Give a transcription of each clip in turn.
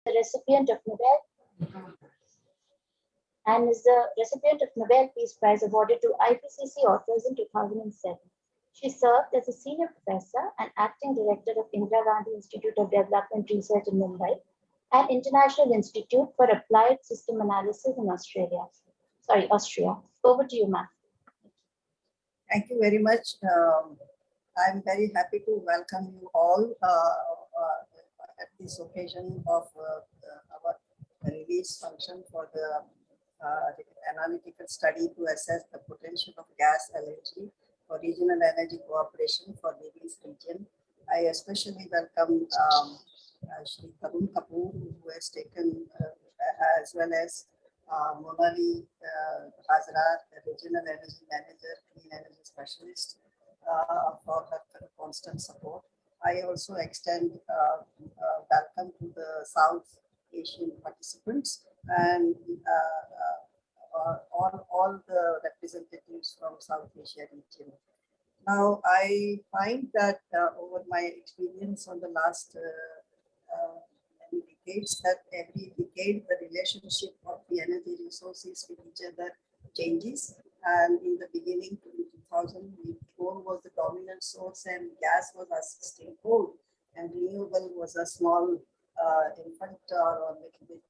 the recipient of Nobel and is the recipient of Nobel Peace Prize awarded to IPCC authors in 2007. She served as a senior professor and acting director of Indira Gandhi Institute of Development Research in Mumbai and International Institute for Applied System Analysis in Austria. Over to you, ma'am. Thank you very much. I'm very happy to welcome you all at this occasion of our release function for the analytical study to assess the potential of gas LNG for regional energy cooperation for the Middle region. I especially welcome Shri Tarun Kapoor, who has taken, as well as Monali Hazra, the Regional Energy Manager, Clean Energy Specialist, for her constant support. I also extend welcome to the South Asian participants and all the representatives from South Asia region. Now, I find that over my experience on the last many decades, that every decade the relationship of the energy resources with each other changes. And in the beginning, 2000, coal was the dominant source and gas was assisting coal, and renewable was a small infant or a little bit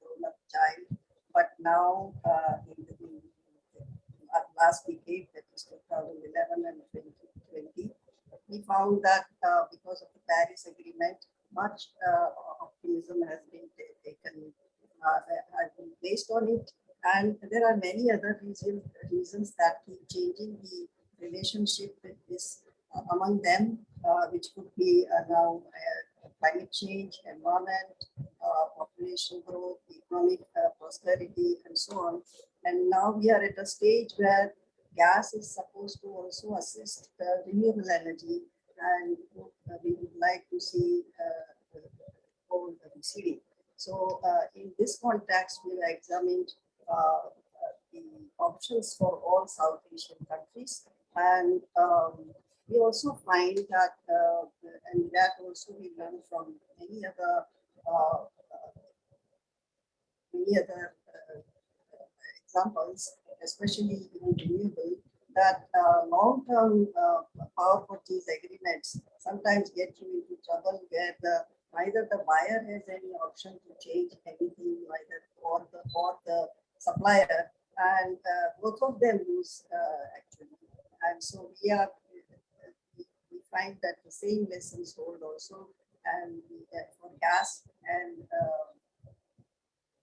grown-up child. But now, in the last decade, that is 2011 and 2020, we found that because of the Paris Agreement, much optimism has been taken, has been based on it. And there are many other reasons that keep changing the relationship with this among them, which could be now climate change, environment, population growth, economic prosperity, and so on. And now we are at a stage where gas is supposed to also assist renewable energy, and we would like to see coal receding. So in this context, we have examined the options for all South Asian countries, and we also find that, and that also we learn from many other examples, especially in renewable, that long-term power purchase agreements sometimes get you into trouble where neither the buyer has any option to change anything, neither or the supplier, and both of them lose actually. And so we find that the same lessons hold also, and for gas and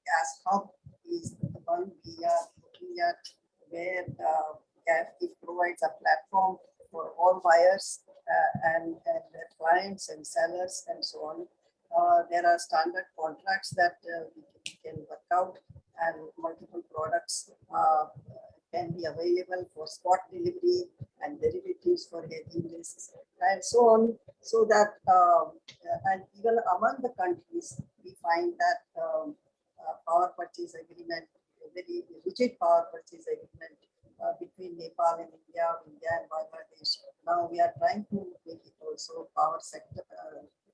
gas hub is the one we are looking at, where it provides a platform for all buyers and their clients and sellers and so on. There are standard contracts that we can work out, and multiple products can be available for spot delivery and derivatives for hedging risks and so on. So that, and even among the countries, we find that power purchase agreement, very rigid power purchase agreement between Nepal and India and Bangladesh. Now we are trying to make it also power sector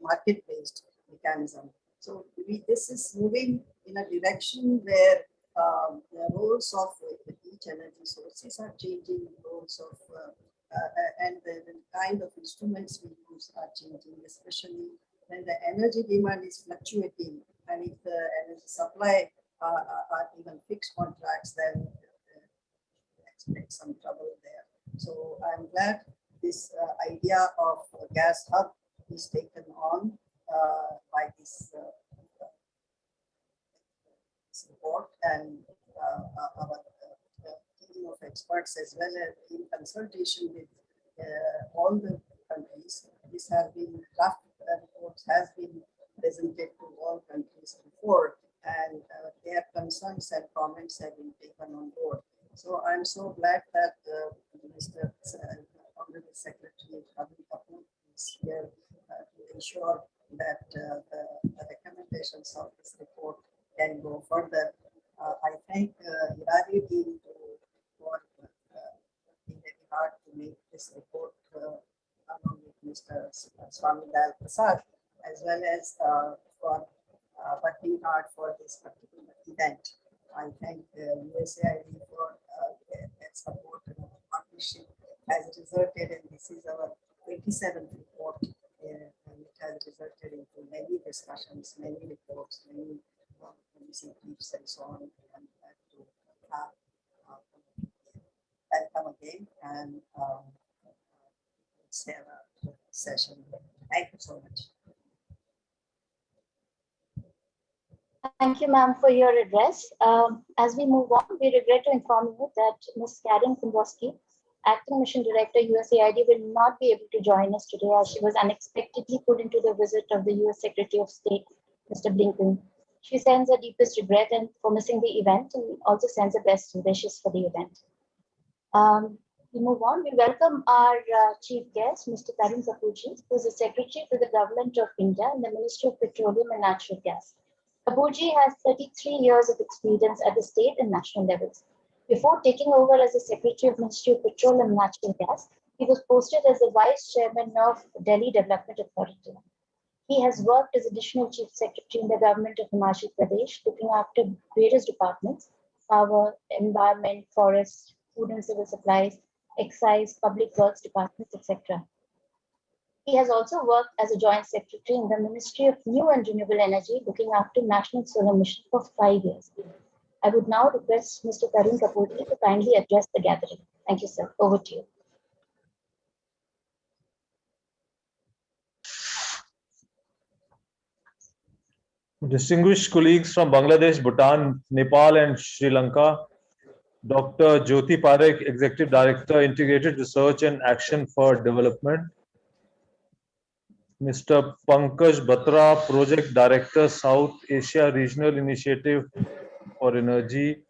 market-based mechanism. So this is moving in a direction where the roles of each energy sources are changing, roles of and the kind of instruments we use are changing, especially when the energy demand is fluctuating, and if the energy supply are even fixed contracts, then expect some trouble there. So I'm glad this idea of gas hub is taken on by this report, and our team of experts, as well as in consultation with all the countries. This has been draft report has been presented to all countries before, and their concerns and comments have been taken on board. So I'm so glad that Mr. Honorable Secretary Tarun Kapoor is here to ensure that the recommendations of this report can go further. I thank IRADe team for working very hard to make this report along with Mr. Swami Dayal Prasad, as well as for hard for this particular event. I thank USAID for their support and partnership has resulted in, this is our 27th report, and it has resulted into many discussions, many reports, many policy briefs and so on. And to have welcome again, and let's have a session. Thank you so much. Thank you, ma'am, for your address. As we move on, we regret to inform you that Ms. Karen Kundowski, Acting Mission Director, USAID, will not be able to join us today as she was unexpectedly put into the visit of the US Secretary of State, Mr. Blinken. She sends her deepest regret for missing the event and also sends her best wishes for the event. We move on. We welcome our chief guest, Mr. Tarun Kapoorji, who is the Secretary to the Government of India in the Ministry of Petroleum and Natural Gas. Kapoorji has 33 years of experience at the state and national levels. Before taking over as the Secretary of Ministry of Petroleum and Natural Gas, he was posted as the Vice Chairman of Delhi Development Authority. He has worked as Additional Chief Secretary in the Government of Himachal Pradesh, looking after various departments: power, environment, forest, food and civil supplies, excise, public works departments, etc. He has also worked as a Joint Secretary in the Ministry of New and Renewable Energy, looking after National Solar Mission for 5 years. I would now request Mr. Tarun Kapoorji to kindly address the gathering. Thank you, sir. Over to you. Distinguished colleagues from Bangladesh, Bhutan, Nepal, and Sri Lanka, Dr. Jyoti Parekh, Executive Director, Integrated Research and Action for Development, Mr. Pankaj Batra, Project Director, South Asia Regional Initiative for Energy,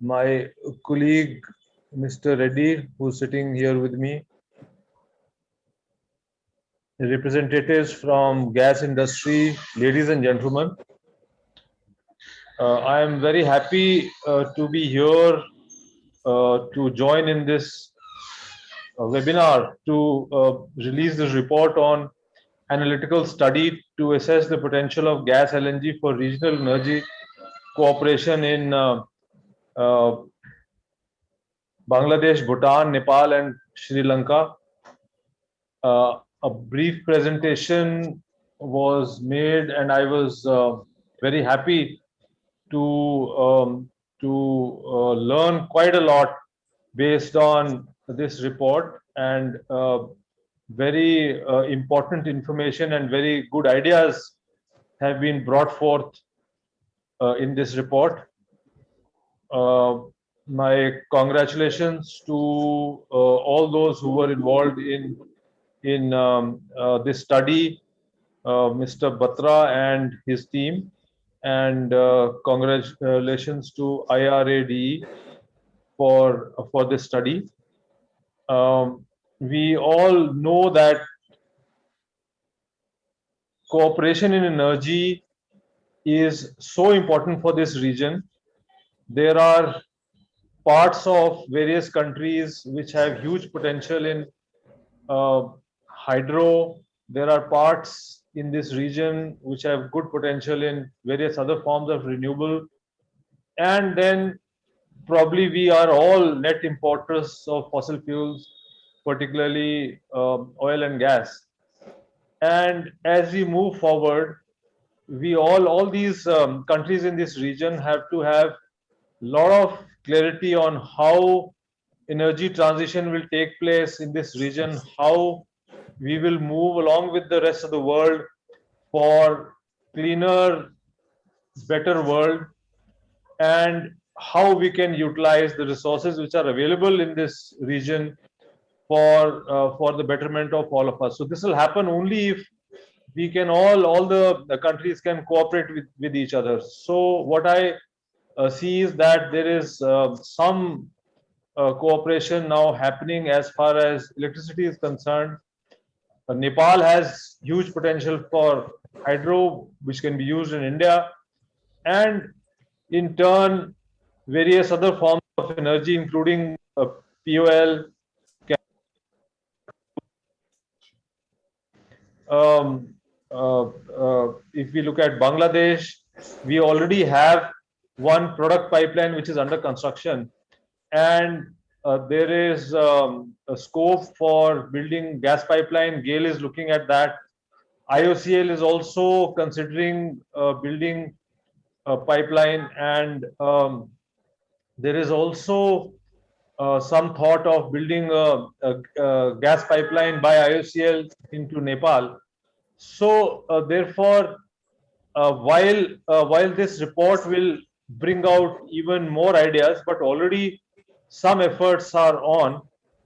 my colleague, Mr. Reddy, who's sitting here with me, representatives from gas industry, ladies and gentlemen. I am very happy to be here to join in this webinar to release this report on analytical study to assess the potential of gas LNG for regional energy cooperation in Bangladesh, Bhutan, Nepal, and Sri Lanka. A brief presentation was made, and I was very happy to learn quite a lot based on this report, and very important information and very good ideas have been brought forth in this report. My congratulations to all those who were involved in this study, Mr. Batra and his team, and congratulations to IRADE for this study. We all know that cooperation in energy is so important for this region. There are parts of various countries which have huge potential in hydro. There are parts in this region which have good potential in various other forms of renewable. And then probably we are all net importers of fossil fuels, particularly oil and gas. And as we move forward, we all these countries in this region have to have a lot of clarity on how energy transition will take place in this region, how we will move along with the rest of the world for cleaner, better world, and how we can utilize the resources which are available in this region for the betterment of all of us. So this will happen only if we can all the countries can cooperate with each other. So what I see is that there is some cooperation now happening as far as electricity is concerned. Nepal has huge potential for hydro, which can be used in India, and in turn, various other forms of energy, including POL. if we look at Bangladesh, we already have one product pipeline which is under construction, and there is a scope for building gas pipeline. GAIL is looking at that. IOCL is also considering building a pipeline, and there is also some thought of building a gas pipeline by IOCL into Nepal. So therefore, while this report will bring out even more ideas, but already some efforts are on,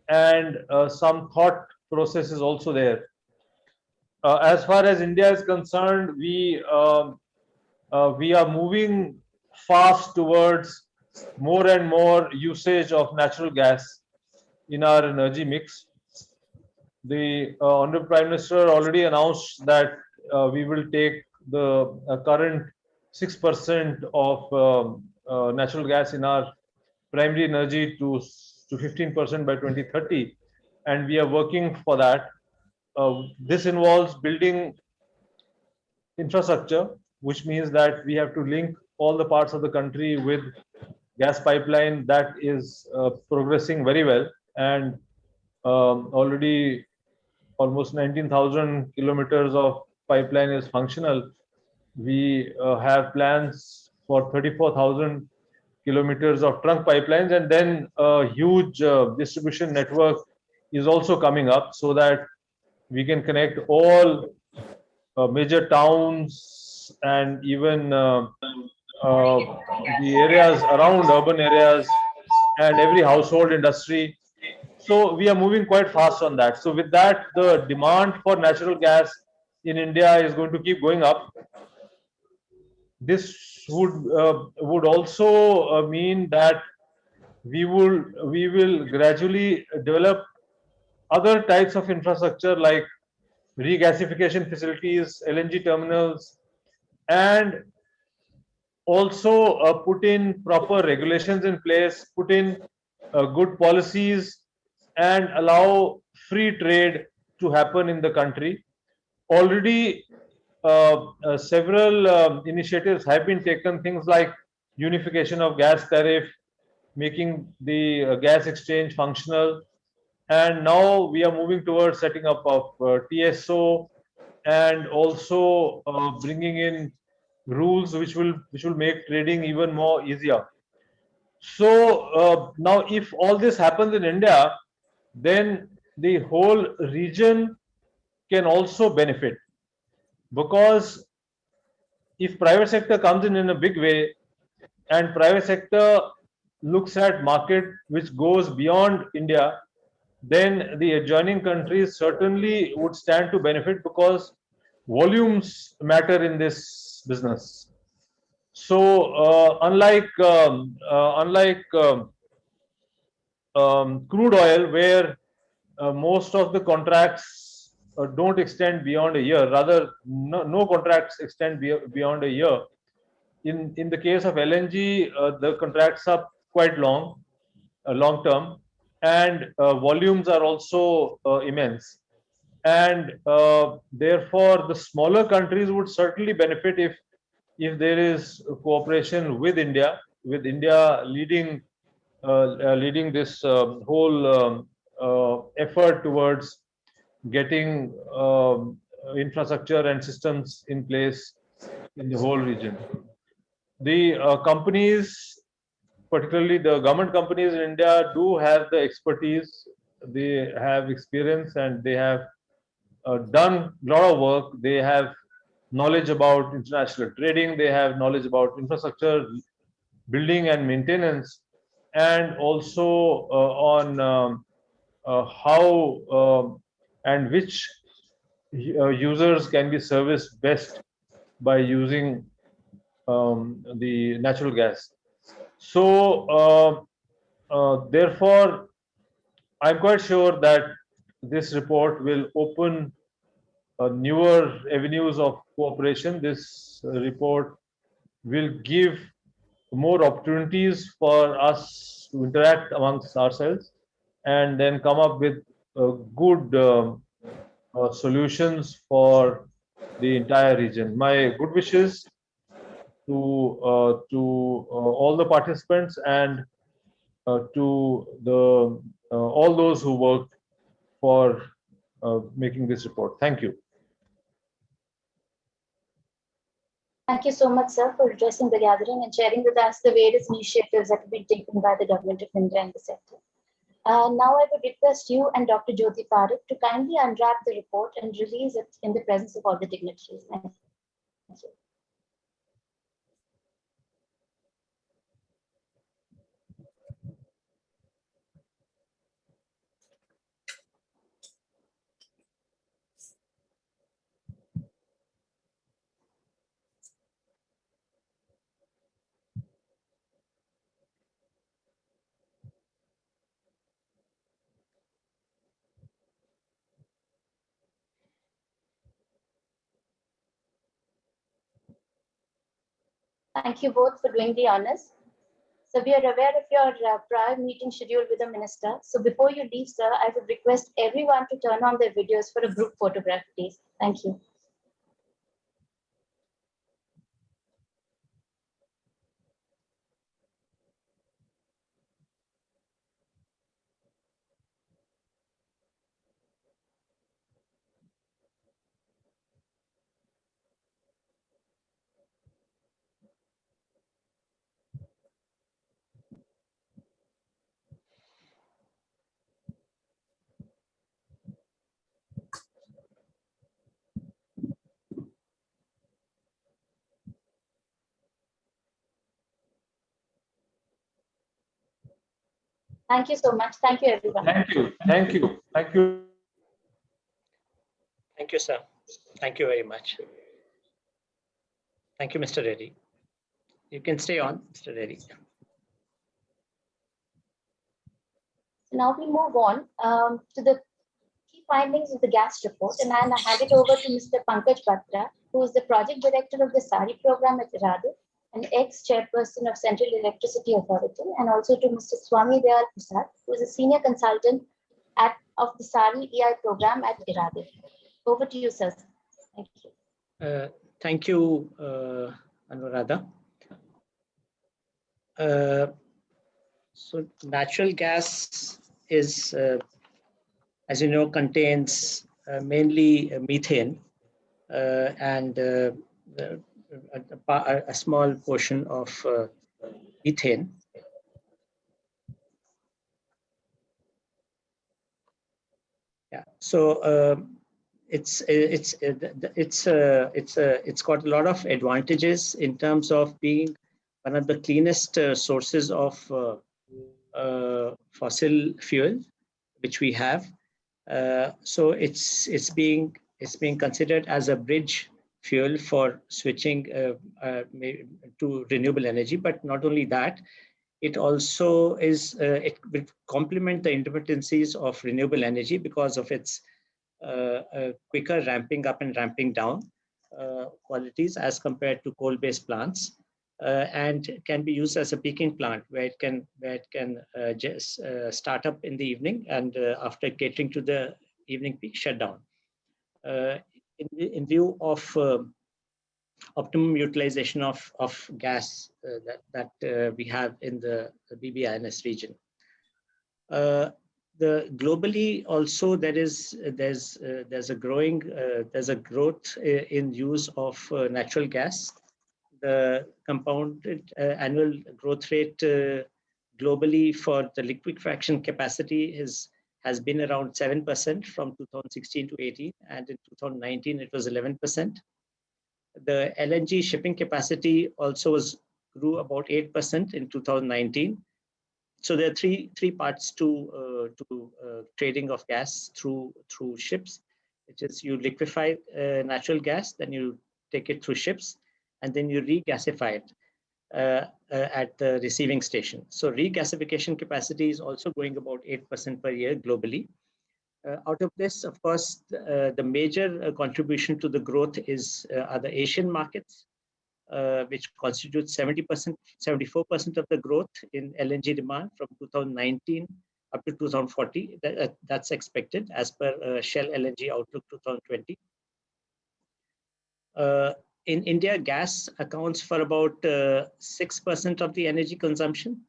and some thought process is also there. As far as India is concerned, we are moving fast towards more and more usage of natural gas in our energy mix. The Honorable Prime Minister already announced that we will take the current 6% of natural gas in our primary energy to 15% by 2030, and we are working for that. This involves building infrastructure, which means that we have to link all the parts of the country with gas pipeline. That is progressing very well, and already almost 19,000 kilometers of pipeline is functional. We have plans for 34,000 kilometers of trunk pipelines, and then a huge distribution network is also coming up, so that we can connect all major towns and even the areas around urban areas and every household industry. So we are moving quite fast on that. So with that, the demand for natural gas in India is going to keep going up. This would also mean that we will gradually develop other types of infrastructure like regasification facilities, LNG terminals, and also put in proper regulations in place, put in good policies, and allow free trade to happen in the country. Already, several initiatives have been taken, things like unification of gas tariff, making the gas exchange functional, and now we are moving towards setting up of TSO, and also bringing in rules which will make trading even more easier. So now, if all this happens in India, then the whole region can also benefit, because if private sector comes in a big way, and private sector looks at market which goes beyond India, then the adjoining countries certainly would stand to benefit, because volumes matter in this business. So unlike crude oil, where most of the contracts don't extend beyond a year, rather no contracts extend beyond a year. In the case of LNG, the contracts are quite long term, and volumes are also immense. And therefore, the smaller countries would certainly benefit if there is cooperation with India, leading leading this whole effort towards getting infrastructure and systems in place in the whole region. The companies, particularly the government companies in India, do have the expertise, they have experience, and they have done a lot of work. They have knowledge about international trading, they have knowledge about infrastructure building and maintenance, and also on how and which users can be serviced best by using the natural gas. So therefore, I'm quite sure that this report will open newer avenues of cooperation. This report will give more opportunities for us to interact amongst ourselves, and then come up with good solutions for the entire region. My good wishes to all the participants and to the all those who worked for making this report. Thank you. Thank you so much, sir, for addressing the gathering and sharing with us the various initiatives that have been taken by the Government of India in the sector. Now I would request you and Dr. Jyoti Parekh to kindly unwrap the report and release it in the presence of all the dignitaries. Thank you. Thank you both for doing the honors. So we are aware of your prior meeting schedule with the minister. So before you leave, sir, I would request everyone to turn on their videos for a group photograph, please. Thank you. Thank you so much. Thank you, everyone. Thank you. Thank you. Thank you. Thank you, sir. Thank you very much. Thank you, Mr. Reddy. You can stay on, Mr. Reddy. So now we move on to the key findings of the gas report, and I'll hand it over to Mr. Pankaj Batra, who is the project director of the SARI program at IRADe, and ex-chairperson of Central Electricity Authority, and also to Mr. Swami Dayal Prasad, who is a senior consultant of the SARI EI program at IRADe. Over to you, sir. Thank you. Thank you, Anuradha. So natural gas is, as you know, contains mainly methane and a small portion of ethane. Yeah. So it's got a lot of advantages in terms of being one of the cleanest sources of fossil fuel which we have. So it's being considered as a bridge fuel for switching to renewable energy. But not only that, it also is it will complement the intermittencies of renewable energy because of its quicker ramping up and ramping down qualities as compared to coal-based plants. And can be used as a peaking plant where it can just start up in the evening and after catering to the evening peak shut down. In view of optimum utilization of gas that we have in the BBINS region. Globally also there's a growth in use of natural gas. The compounded annual growth rate globally for the liquefaction capacity has been around 7% from 2016 to 18, and in 2019 it was 11%. The LNG shipping capacity also grew about 8% in 2019. So there are three parts to trading of gas through ships, which is you liquefy natural gas, then you take it through ships, and then you regasify it at the receiving station. So regasification capacity is also growing about 8% per year globally. Out of this, of course, the major contribution to the growth are the Asian markets, which constitutes 70%, 74% of the growth in LNG demand from 2019 up to 2040. That's expected as per Shell LNG Outlook 2020. In India, gas accounts for about 6% of the energy consumption.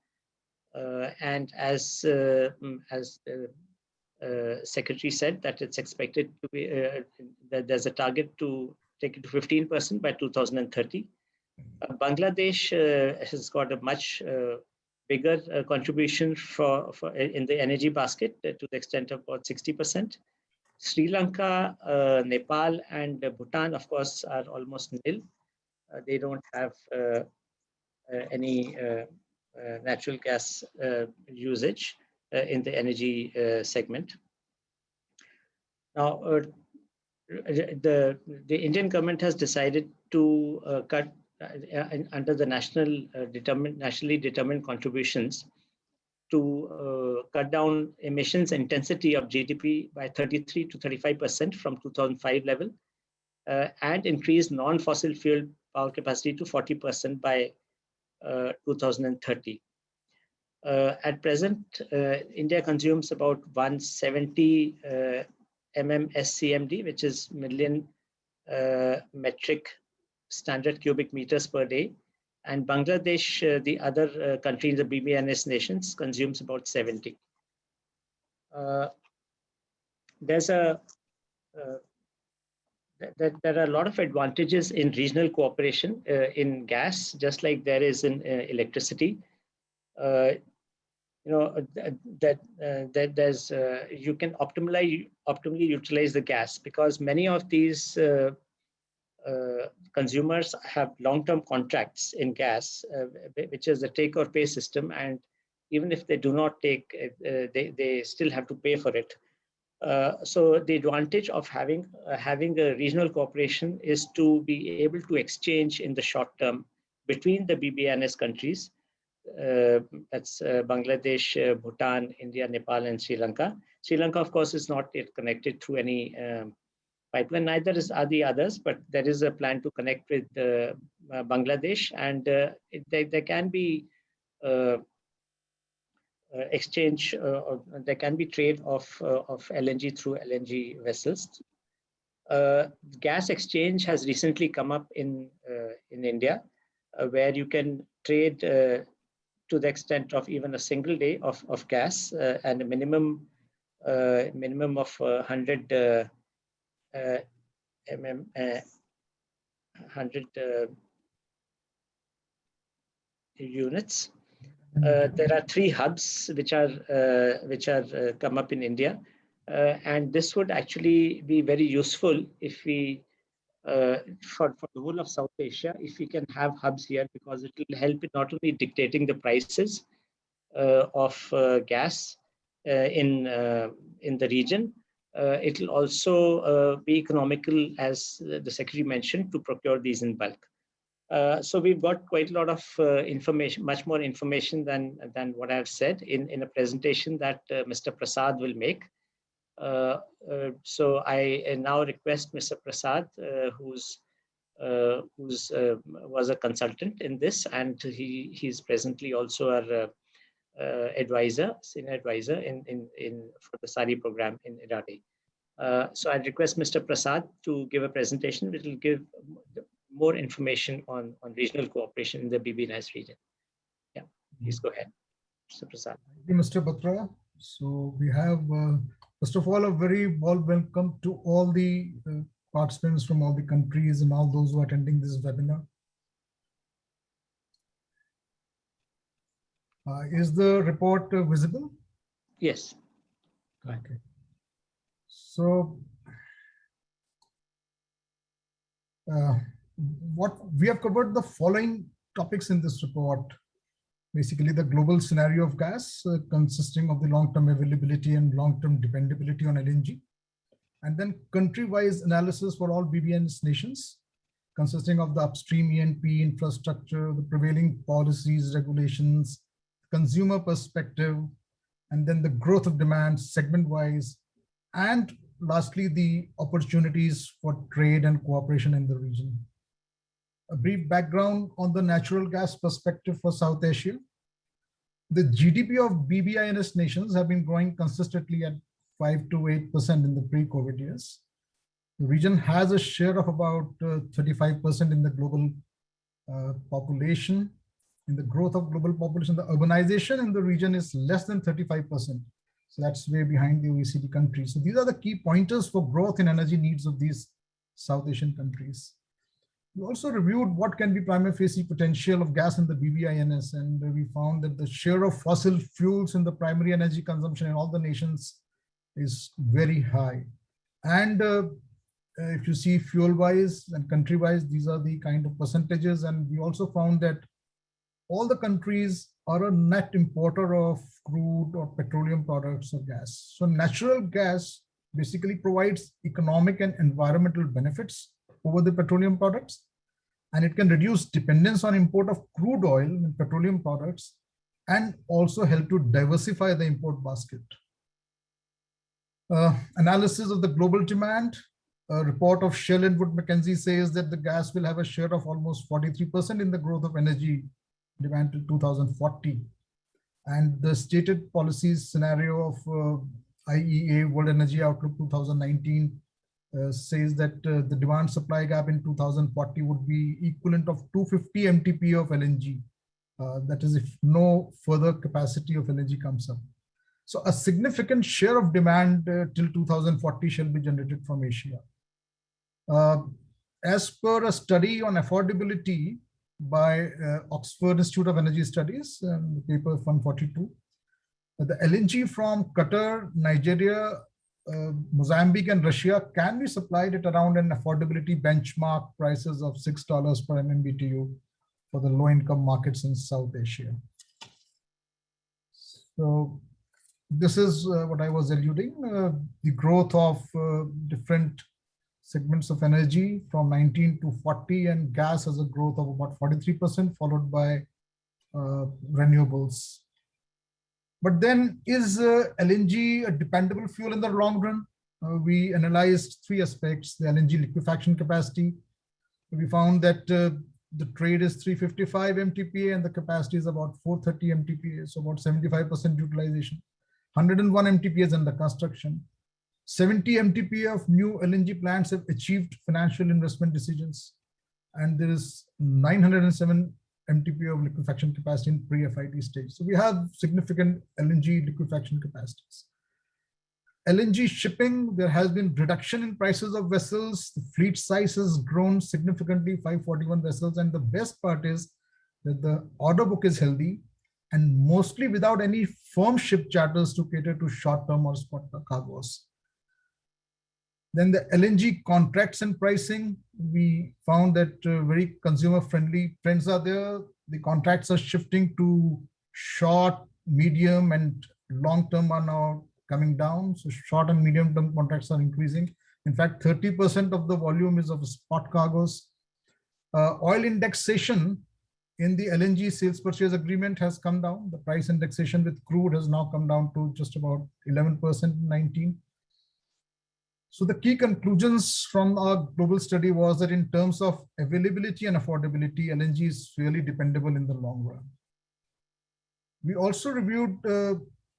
And as Secretary said, that it's expected to be, that there's a target to take it to 15% by 2030. Bangladesh has got a much bigger contribution in the energy basket to the extent of about 60%. Sri Lanka, Nepal, and Bhutan, of course, are almost nil. They don't have any natural gas usage in the energy segment. Now, the Indian government has decided to cut under the nationally determined contributions to cut down emissions intensity of GDP by 33 to 35% from 2005 level, and increase non-fossil fuel power capacity to 40% by 2030. At present, India consumes about 170 MMSCMD, which is million metric standard cubic meters per day. And Bangladesh, the other country in the BBNS nations, consumes about 70. There are a lot of advantages in regional cooperation in gas, just like there is in electricity. That there's you can optimally utilize the gas, because many of these consumers have long-term contracts in gas, which is a take or pay system, and even if they do not take, they still have to pay for it. So the advantage of having a regional cooperation is to be able to exchange in the short term between the BBNS countries. That's Bangladesh, Bhutan, India, Nepal, and Sri Lanka. Sri Lanka, of course, is not yet connected through any pipeline, neither are the others, but there is a plan to connect with Bangladesh, and there can be exchange, there can be trade of LNG through LNG vessels. Gas exchange has recently come up in India, where you can trade to the extent of even a single day of gas, and a minimum of 100 units. There are 3 hubs which are come up in India, and this would actually be very useful if we for the whole of South Asia, if we can have hubs here, because it will help in not only dictating the prices of gas in the region, it will also be economical, as the Secretary mentioned, to procure these in bulk. So we've got quite a lot of information, much more information than what I've said in a presentation that Mr. Prasad will make. So I now request Mr. Prasad, who's was a consultant in this, and he's presently also our senior advisor for the SARI program in IRADe. So I request Mr. Prasad to give a presentation which will give more information on regional cooperation in the BBNS region. Yeah, please go ahead, Mr. Prasad. Thank you, Mr. Batra. So we have, first of all, a very warm welcome to all the participants from all the countries and all those who are attending this webinar. Is the report visible? Yes. Okay. So what we have covered the following topics in this report. Basically, the global scenario of gas consisting of the long-term availability and long-term dependability on LNG, and then country-wise analysis for all BBNS nations, consisting of the upstream E&P infrastructure, the prevailing policies, regulations, consumer perspective, and then the growth of demand segment-wise, and lastly, the opportunities for trade and cooperation in the region. A brief background on the natural gas perspective for South Asia. The GDP of BBINS nations have been growing consistently at 5 to 8% in the pre-COVID years, The region has a share of about 35% in the global population. In the growth of global population, the urbanization in the region is less than 35%. So that's way behind the OECD countries. So these are the key pointers for growth in energy needs of these South Asian countries. We also reviewed what can be prima facie potential of gas in the BBINS, and we found that the share of fossil fuels in the primary energy consumption in all the nations is very high. And if you see fuel-wise and country-wise, these are the kind of percentages. And we also found that all the countries are a net importer of crude or petroleum products or gas. So natural gas basically provides economic and environmental benefits over the petroleum products, and it can reduce dependence on import of crude oil and petroleum products, and also help to diversify the import basket. Analysis of the global demand. A report of Shell and Wood Mackenzie says that the gas will have a share of almost 43% in the growth of energy demand till 2040. And the stated policies scenario of IEA World Energy Outlook 2019 says that the demand supply gap in 2040 would be equivalent of 250 MTPA of LNG. That is, if no further capacity of LNG comes up. So a significant share of demand till 2040 shall be generated from Asia. As per a study on affordability by Oxford Institute of Energy Studies, the paper 142, the LNG from Qatar, Nigeria, Mozambique and Russia can be supplied at around an affordability benchmark prices of $6 per MMBTU for the low-income markets in South Asia. So this is what I was alluding, the growth of different segments of energy from 19 to 40, and gas has a growth of about 43%, followed by renewables. But then is LNG a dependable fuel in the long run? We analyzed three aspects: the LNG liquefaction capacity. We found that the trade is 355 MTPA and the capacity is about 430 MTPA, so about 75% utilization. 101 MTPA is under construction. 70 MTPA of new LNG plants have achieved financial investment decisions, and there is 907 MTPA of liquefaction capacity in pre-FID stage. So we have significant LNG liquefaction capacities. LNG shipping, there has been reduction in prices of vessels. The fleet size has grown significantly, 541 vessels. And the best part is that the order book is healthy and mostly without any firm ship charters to cater to short-term or spot cargoes. Then the LNG contracts and pricing, we found that very consumer-friendly trends are there. The contracts are shifting to short, medium, and long-term are now coming down. So short and medium-term contracts are increasing. In fact, 30% of the volume is of spot cargoes. Oil indexation in the LNG sales purchase agreement has come down. The price indexation with crude has now come down to just about 11% in 19. So the key conclusions from our global study was that in terms of availability and affordability, LNG is really dependable in the long run. We also reviewed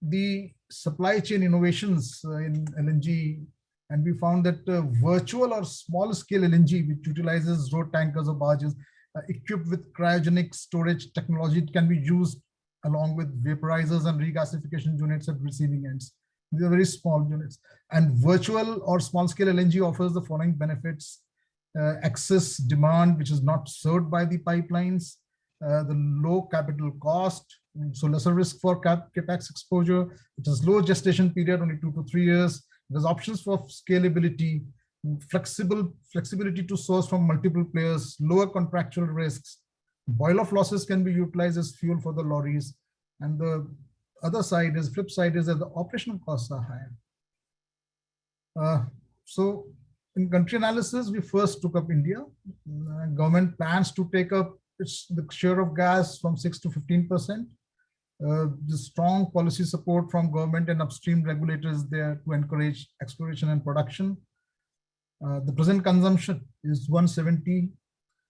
the supply chain innovations in LNG, and we found that virtual or small scale LNG, which utilizes road tankers or barges, equipped with cryogenic storage technology, it can be used along with vaporizers and regasification units at receiving ends. These are very small units. And virtual or small scale LNG offers the following benefits: excess demand, which is not served by the pipelines, the low capital cost, so lesser risk for capex exposure. It has low gestation period, only 2 to 3 years. There's options for scalability, flexibility to source from multiple players, lower contractual risks. Boil-off losses can be utilized as fuel for the lorries. And the flip side is that the operational costs are higher. So in country analysis, we first took up India. Government plans to take up the share of gas from 6 to 15%. The strong policy support from government and upstream regulators there to encourage exploration and production. The present consumption is 170.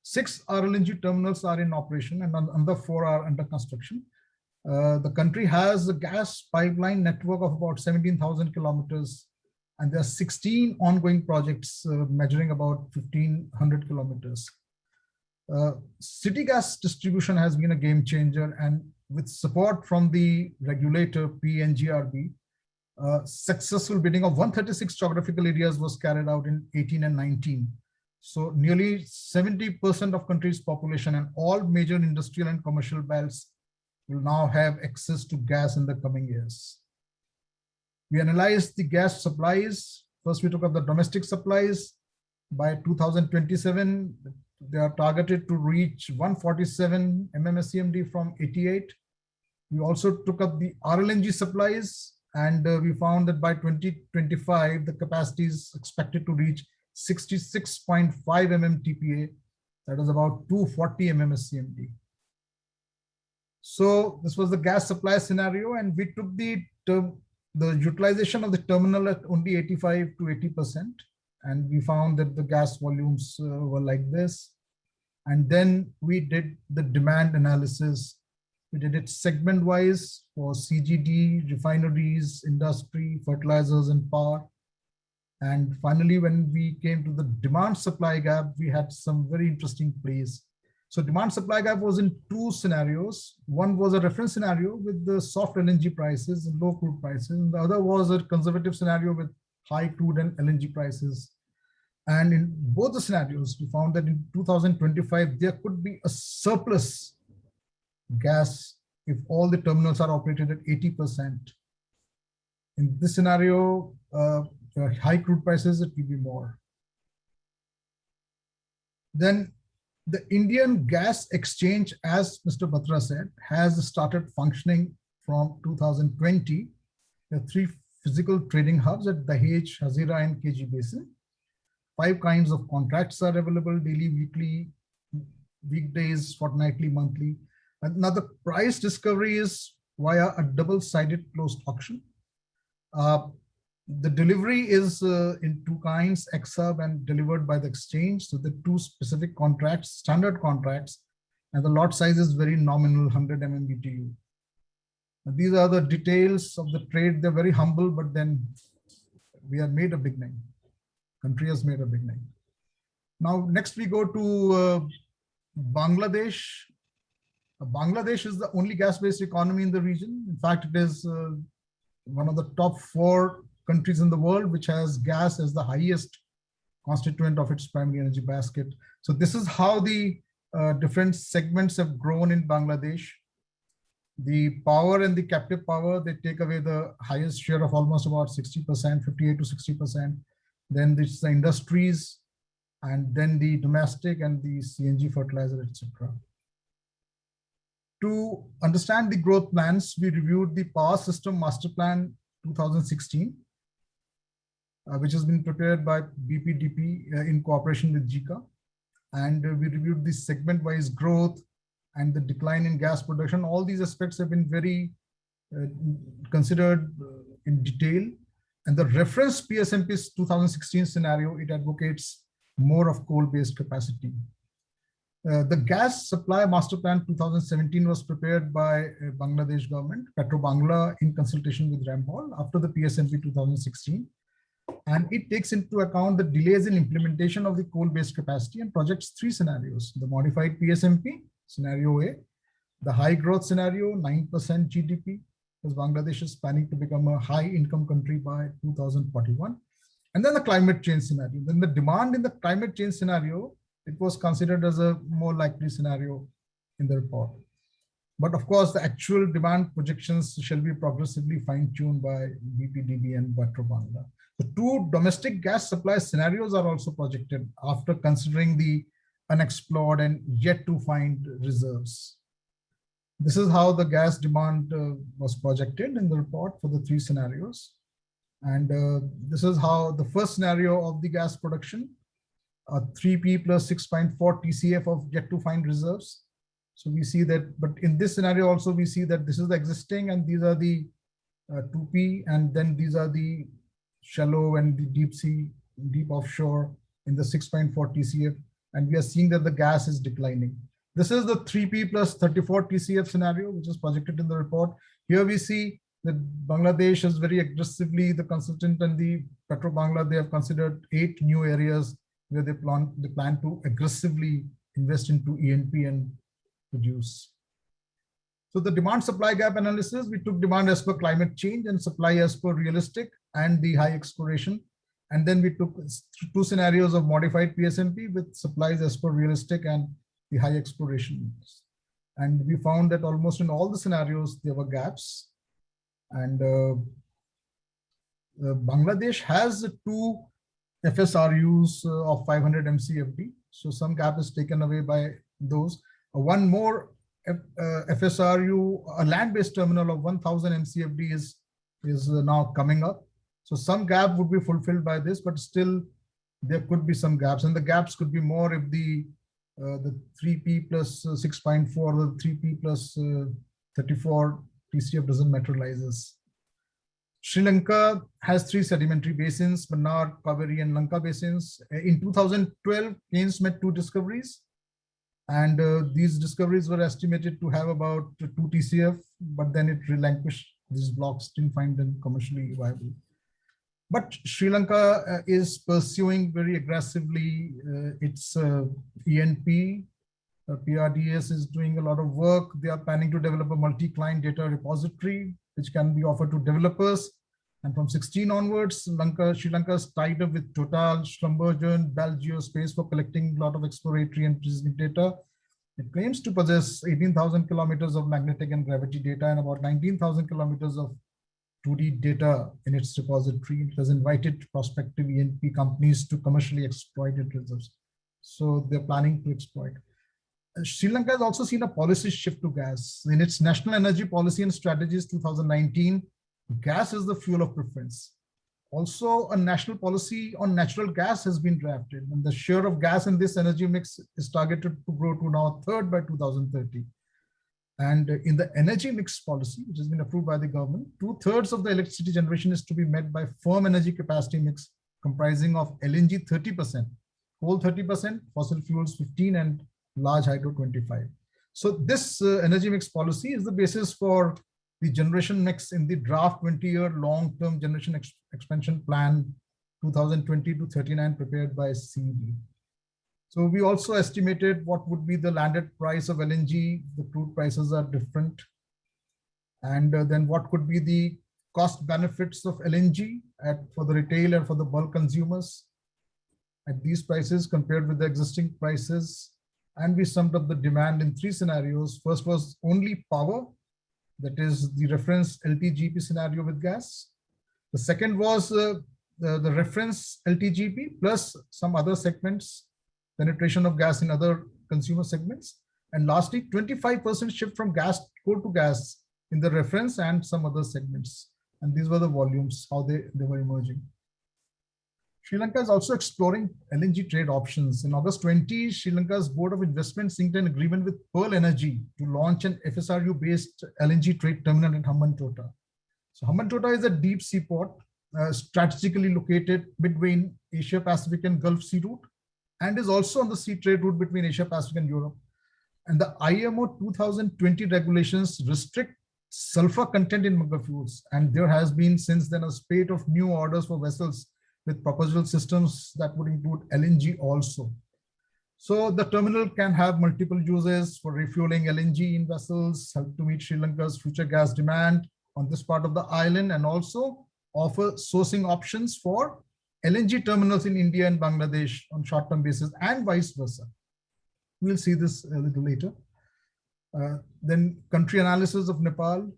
6 RLNG terminals are in operation and another 4 are under construction. The country has a gas pipeline network of about 17,000 kilometers, And there are 16 ongoing projects measuring about 1,500 kilometers. City gas distribution has been a game changer, and with support from the regulator PNGRB, successful bidding of 136 geographical areas was carried out in 18 and 19. So nearly 70% of country's population and all major industrial and commercial belts will now have access to gas in the coming years. We analyzed the gas supplies. First, we took up the domestic supplies. By 2027, they are targeted to reach 147 MMSCMD from 88. We also took up the RLNG supplies, and we found that by 2025, the capacity is expected to reach 66.5 MMTPA. That is about 240 MMSCMD. So this was the gas supply scenario, and we took the utilization of the terminal at only 85 to 80%. And we found that the gas volumes were like this. And then we did the demand analysis. We did it segment wise for CGD, refineries, industry, fertilizers, and power. And finally, when we came to the demand supply gap, we had some very interesting plays. So demand supply gap was in two scenarios. One was a reference scenario with the soft LNG prices and low crude prices. And the other was a conservative scenario with high crude and LNG prices. And in both the scenarios, we found that in 2025, there could be a surplus gas if all the terminals are operated at 80%. In this scenario, high crude prices, it will be more. Then the Indian Gas Exchange, as Mr. Batra said, has started functioning from 2020. There are 3 physical trading hubs at Dahej, Hazira, and KG Basin. 5 kinds of contracts are available: daily, weekly, weekdays, fortnightly, monthly. And now the price discovery is via a double-sided closed auction. The delivery is in 2 kinds, ex-hub and delivered by the exchange. So the 2 specific contracts, standard contracts, and the lot size is very nominal, 100 MMBTU. Now, these are the details of the trade. They're very humble, but then we have made a big name. Country has made a big name. Now, next we go to Bangladesh. Bangladesh is the only gas-based economy in the region. In fact, it is one of the top 4 countries in the world which has gas as the highest constituent of its primary energy basket. So this is how the different segments have grown in Bangladesh. The power and the captive power, they take away the highest share of almost about 60%, 58 to 60%. Then it's the industries, and then the domestic and the CNG fertilizer, etc. To understand the growth plans, we reviewed the Power System Master Plan 2016, which has been prepared by BPDP in cooperation with JICA. And we reviewed the segment-wise growth and the decline in gas production. All these aspects have been very considered in detail. And the reference PSMP's 2016 scenario, it advocates more of coal-based capacity. The Gas Supply Master Plan 2017 was prepared by Bangladesh government, Petrobangla, in consultation with Ramhall after the PSMP 2016. And it takes into account the delays in implementation of the coal-based capacity and projects 3 scenarios: the modified PSMP, scenario A, the high growth scenario, 9% GDP, because Bangladesh is planning to become a high income country by 2041. And then the climate change scenario. Then the demand in the climate change scenario, it was considered as a more likely scenario in the report. But of course, the actual demand projections shall be progressively fine-tuned by BPDB and Petrobangla. The 2 domestic gas supply scenarios are also projected after considering the unexplored and yet to find reserves. This is how the gas demand was projected in the report for the 3 scenarios. And this is how the first scenario of the gas production, 3P plus 6.4 TCF of yet to find reserves. So we see that, but in this scenario also we see that this is the existing and these are the 2P, and then these are the shallow and the deep sea, deep offshore in the 6.4 TCF. And we are seeing that the gas is declining. This is the 3P plus 34 TCF scenario, which is projected in the report. Here we see that Bangladesh is very aggressively, the consultant and the Petro Bangla, they have considered 8 new areas where they plan to aggressively invest into E&P and produce. So the demand supply gap analysis, we took demand as per climate change and supply as per realistic and the high exploration. And then we took 2 scenarios of modified PSMP with supplies as per realistic and the high exploration. And we found that almost in all the scenarios, there were gaps. And Bangladesh has 2 FSRUs of 500 MCFD. So some gap is taken away by those. One more FSRU, a land-based terminal of 1000 MCFD is now coming up. So some gap would be fulfilled by this, but still there could be some gaps, and the gaps could be more if the 3P plus 6.4, the 3P plus 34 TCF doesn't materializes. Sri Lanka has 3 sedimentary basins, Mannar, Kaveri, and Lanka basins. In 2012, Keynes made 2 discoveries, and these discoveries were estimated to have about 2 TCF, but then it relinquished. These blocks didn't find them commercially viable. But Sri Lanka is pursuing very aggressively its E&P. PRDS is doing a lot of work. They are planning to develop a multi-client data repository, which can be offered to developers. And from 16 onwards, Sri Lanka is tied up with Total, Schlumberger, Bell Geospace for collecting a lot of exploratory and seismic data. It claims to possess 18,000 kilometers of magnetic and gravity data and about 19,000 kilometers of 2D data in its repository. It has invited prospective E&P companies to commercially exploit its reserves. So they're planning to exploit. Sri Lanka has also seen a policy shift to gas. In its National Energy Policy and Strategies 2019, gas is the fuel of preference. Also, a national policy on natural gas has been drafted, and the share of gas in this energy mix is targeted to grow to now 1/3 by 2030. And in the energy mix policy, which has been approved by the government, 2/3 of the electricity generation is to be met by firm energy capacity mix comprising of LNG 30%, coal 30%, fossil fuels 15%, and large hydro 25%. So this energy mix policy is the basis for the generation mix in the draft 20-year long-term generation expansion plan 2020 to 39 prepared by CED. So we also estimated what would be the landed price of LNG. The crude prices are different. And then what could be the cost benefits of LNG for the retail and for the bulk consumers at these prices compared with the existing prices. And we summed up the demand in 3 scenarios. First was only power, that is the reference LTGP scenario with gas. The second was the reference LTGP plus some other segments, penetration of gas in other consumer segments. And lastly, 25% shift from coal to gas in the reference and some other segments. And these were the volumes, how they were emerging. Sri Lanka is also exploring LNG trade options. In August 20, Sri Lanka's Board of Investment inked an agreement with Pearl Energy to launch an FSRU-based LNG trade terminal in Hambantota. So Hambantota is a deep sea port, strategically located between Asia Pacific and Gulf Sea route, and is also on the sea trade route between Asia Pacific and Europe. And the IMO 2020 regulations restrict sulfur content in bunker fuels. And there has been since then a spate of new orders for vessels with proposal systems that would include LNG also. So the terminal can have multiple uses for refueling LNG in vessels, help to meet Sri Lanka's future gas demand on this part of the island, and also offer sourcing options for LNG terminals in India and Bangladesh on short-term basis and vice versa. We'll see this a little later. Then country analysis of Nepal.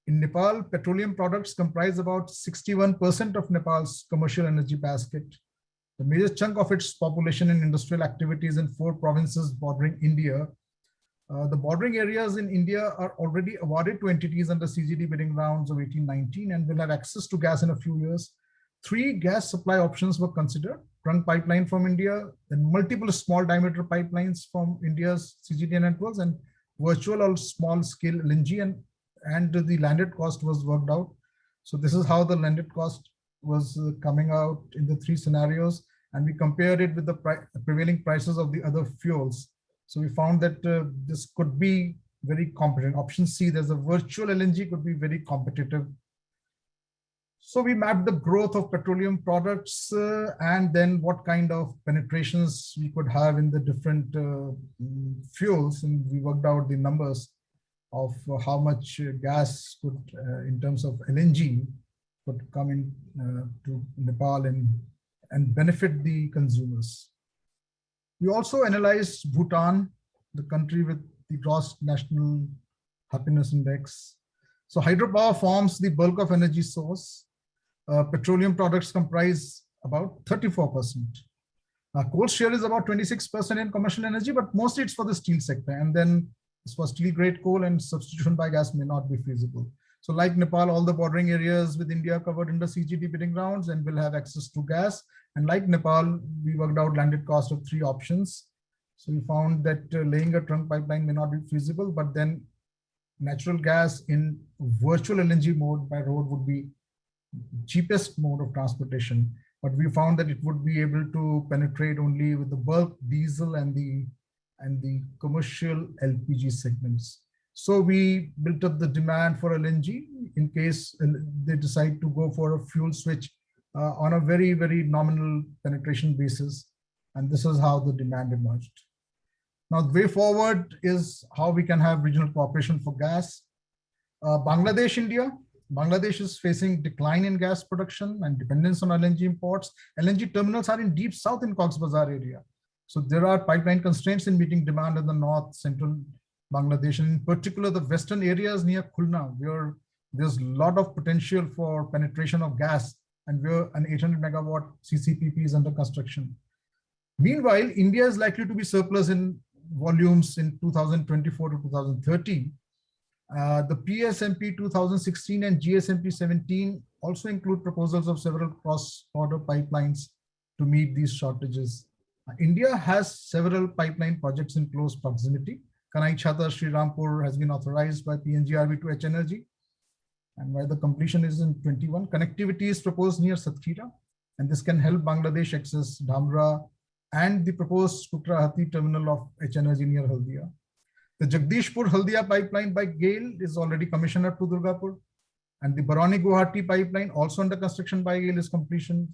In Nepal, petroleum products comprise about 61% of Nepal's commercial energy basket. The major chunk of its population and industrial activities in 4 provinces bordering India. The bordering areas in India are already awarded to entities under CGD bidding rounds of 18-19 and will have access to gas in a few years. 3 gas supply options were considered: trunk pipeline from India, then multiple small diameter pipelines from India's CGD networks, and virtual or small scale LNG, and the landed cost was worked out. So this is how the landed cost was coming out in the 3 scenarios, and we compared it with the prevailing prices of the other fuels. So we found that this could be very competitive. Option C, there's a virtual LNG could be very competitive. So we mapped the growth of petroleum products and then what kind of penetrations we could have in the different fuels. And we worked out the numbers of how much gas could, in terms of LNG, could come in to Nepal and benefit the consumers. We also analyzed Bhutan, the country with the gross national happiness index. So hydropower forms the bulk of energy source. Petroleum products comprise about 34%. Coal share is about 26% in commercial energy, but mostly it's for the steel sector. And then it's for steel grade coal, and substitution by gas may not be feasible. So like Nepal, all the bordering areas with India covered under CGD bidding grounds and will have access to gas. And like Nepal, we worked out landed cost of 3 options. So we found that laying a trunk pipeline may not be feasible, but then natural gas in virtual LNG mode by road would be cheapest mode of transportation. But we found that it would be able to penetrate only with the bulk diesel and the commercial LPG segments. So we built up the demand for LNG in case they decide to go for a fuel switch on a very, very nominal penetration basis. And this is how the demand emerged. Now, the way forward is how we can have regional cooperation for gas. Bangladesh, India. Bangladesh is facing decline in gas production and dependence on LNG imports. LNG terminals are in deep south in Cox's Bazar area. So there are pipeline constraints in meeting demand in the north, central Bangladesh, and in particular the western areas near Khulna, where there's a lot of potential for penetration of gas and where an 800 megawatt CCPP is under construction. Meanwhile, India is likely to be surplus in volumes in 2024 to 2030. The PSMP 2016 and GSMP 17 also include proposals of several cross-border pipelines to meet these shortages. India has several pipeline projects in close proximity. Kanai Chhata Srirampur has been authorized by PNGRB to H Energy. And while the completion is in 21, connectivity is proposed near Satkhira, and this can help Bangladesh access Dhamra and the proposed Kutrahati terminal of H Energy near Haldia. The Jagdishpur-Haldia pipeline by GAIL is already commissioned at Durgapur, and the Barauni-Guwahati pipeline, also under construction by GAIL, its completion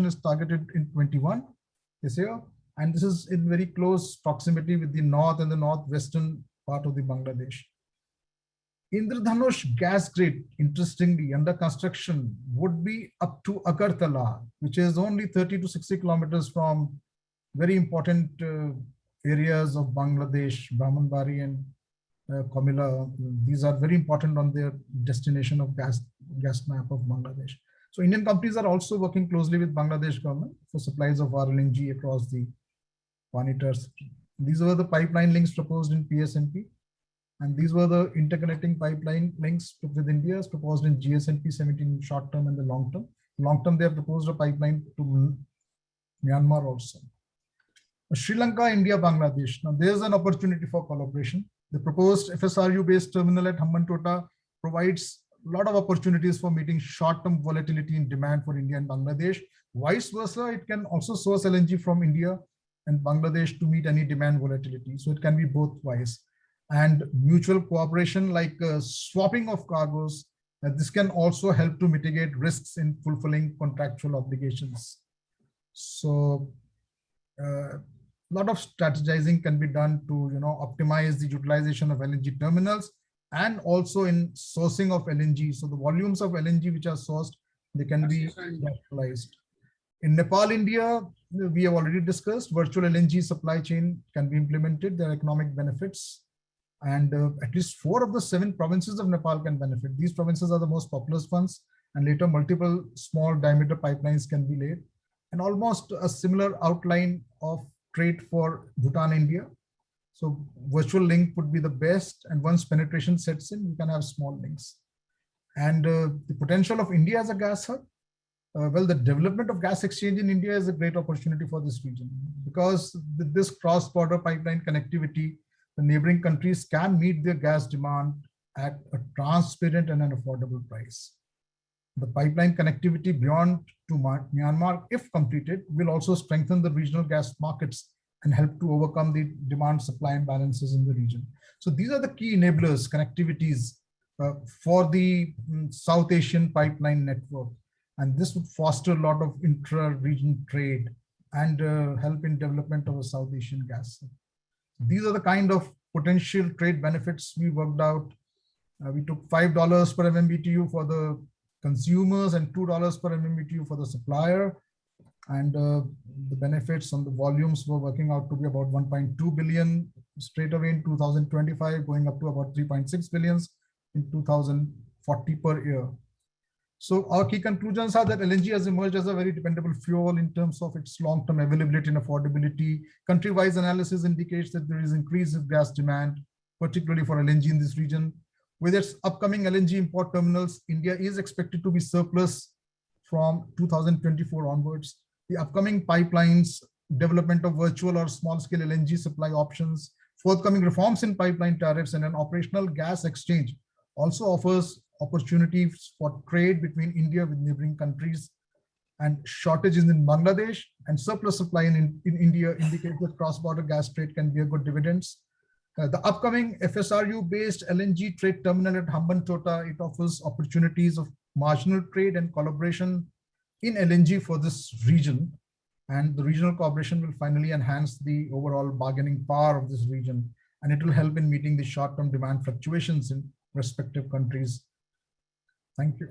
is targeted in 21 this year, and this is in very close proximity with the north and the northwestern part of the Bangladesh. Indradhanush gas grid, interestingly, under construction would be up to Agartala, which is only 30 to 60 kilometers from very important areas of Bangladesh, Brahmanbari and Komila. These are very important on their destination of gas map of Bangladesh. So Indian companies are also working closely with Bangladesh government for supplies of RLNG across the Panitars. These were the pipeline links proposed in PSMP, and these were the interconnecting pipeline links with India as proposed in GSMP 17 short term and the long term. Long term, they have proposed a pipeline to Myanmar also. Sri Lanka, India, Bangladesh. Now there's an opportunity for collaboration. The proposed FSRU-based terminal at Hambantota provides a lot of opportunities for meeting short-term volatility in demand for India and Bangladesh. Vice versa, it can also source LNG from India and Bangladesh to meet any demand volatility. So it can be both wise. And mutual cooperation like swapping of cargoes, this can also help to mitigate risks in fulfilling contractual obligations. So a lot of strategizing can be done to optimize the utilization of LNG terminals and also in sourcing of LNG. So the volumes of LNG which are sourced, they can be rationalized. In Nepal, India, we have already discussed virtual LNG supply chain can be implemented. There are economic benefits, and at least 4 of the 7 provinces of Nepal can benefit. These provinces are the most populous ones, and later multiple small diameter pipelines can be laid. And almost a similar outline of trade for Bhutan, India. So virtual link would be the best, and once penetration sets in, you can have small links. And the potential of India as a gas hub, well, the development of gas exchange in India is a great opportunity for this region, because with this cross-border pipeline connectivity, the neighboring countries can meet their gas demand at a transparent and an affordable price. The pipeline connectivity beyond to Myanmar, if completed, will also strengthen the regional gas markets and help to overcome the demand-supply imbalances in the region. So these are the key enablers, connectivities for the South Asian pipeline network. And this would foster a lot of intra-region trade and help in development of a South Asian gas. These are the kind of potential trade benefits we worked out. We took $5 per MMBTU for the consumers and $2 per MMBTU for the supplier. And the benefits on the volumes were working out to be about 1.2 billion straight away in 2025, going up to about 3.6 billions in 2040 per year. So our key conclusions are that LNG has emerged as a very dependable fuel in terms of its long-term availability and affordability. Country-wise analysis indicates that there is increased gas demand, particularly for LNG in this region. With its upcoming LNG import terminals, India is expected to be surplus from 2024 onwards. The upcoming pipelines, development of virtual or small-scale LNG supply options, forthcoming reforms in pipeline tariffs, and an operational gas exchange also offers opportunities for trade between India with neighboring countries, and shortages in Bangladesh and surplus supply in India indicate that cross-border gas trade can be a good dividends. The upcoming FSRU-based LNG trade terminal at Hambantota, it offers opportunities of marginal trade and collaboration in LNG for this region, and the regional cooperation will finally enhance the overall bargaining power of this region, and it will help in meeting the short-term demand fluctuations in respective countries. Thank you.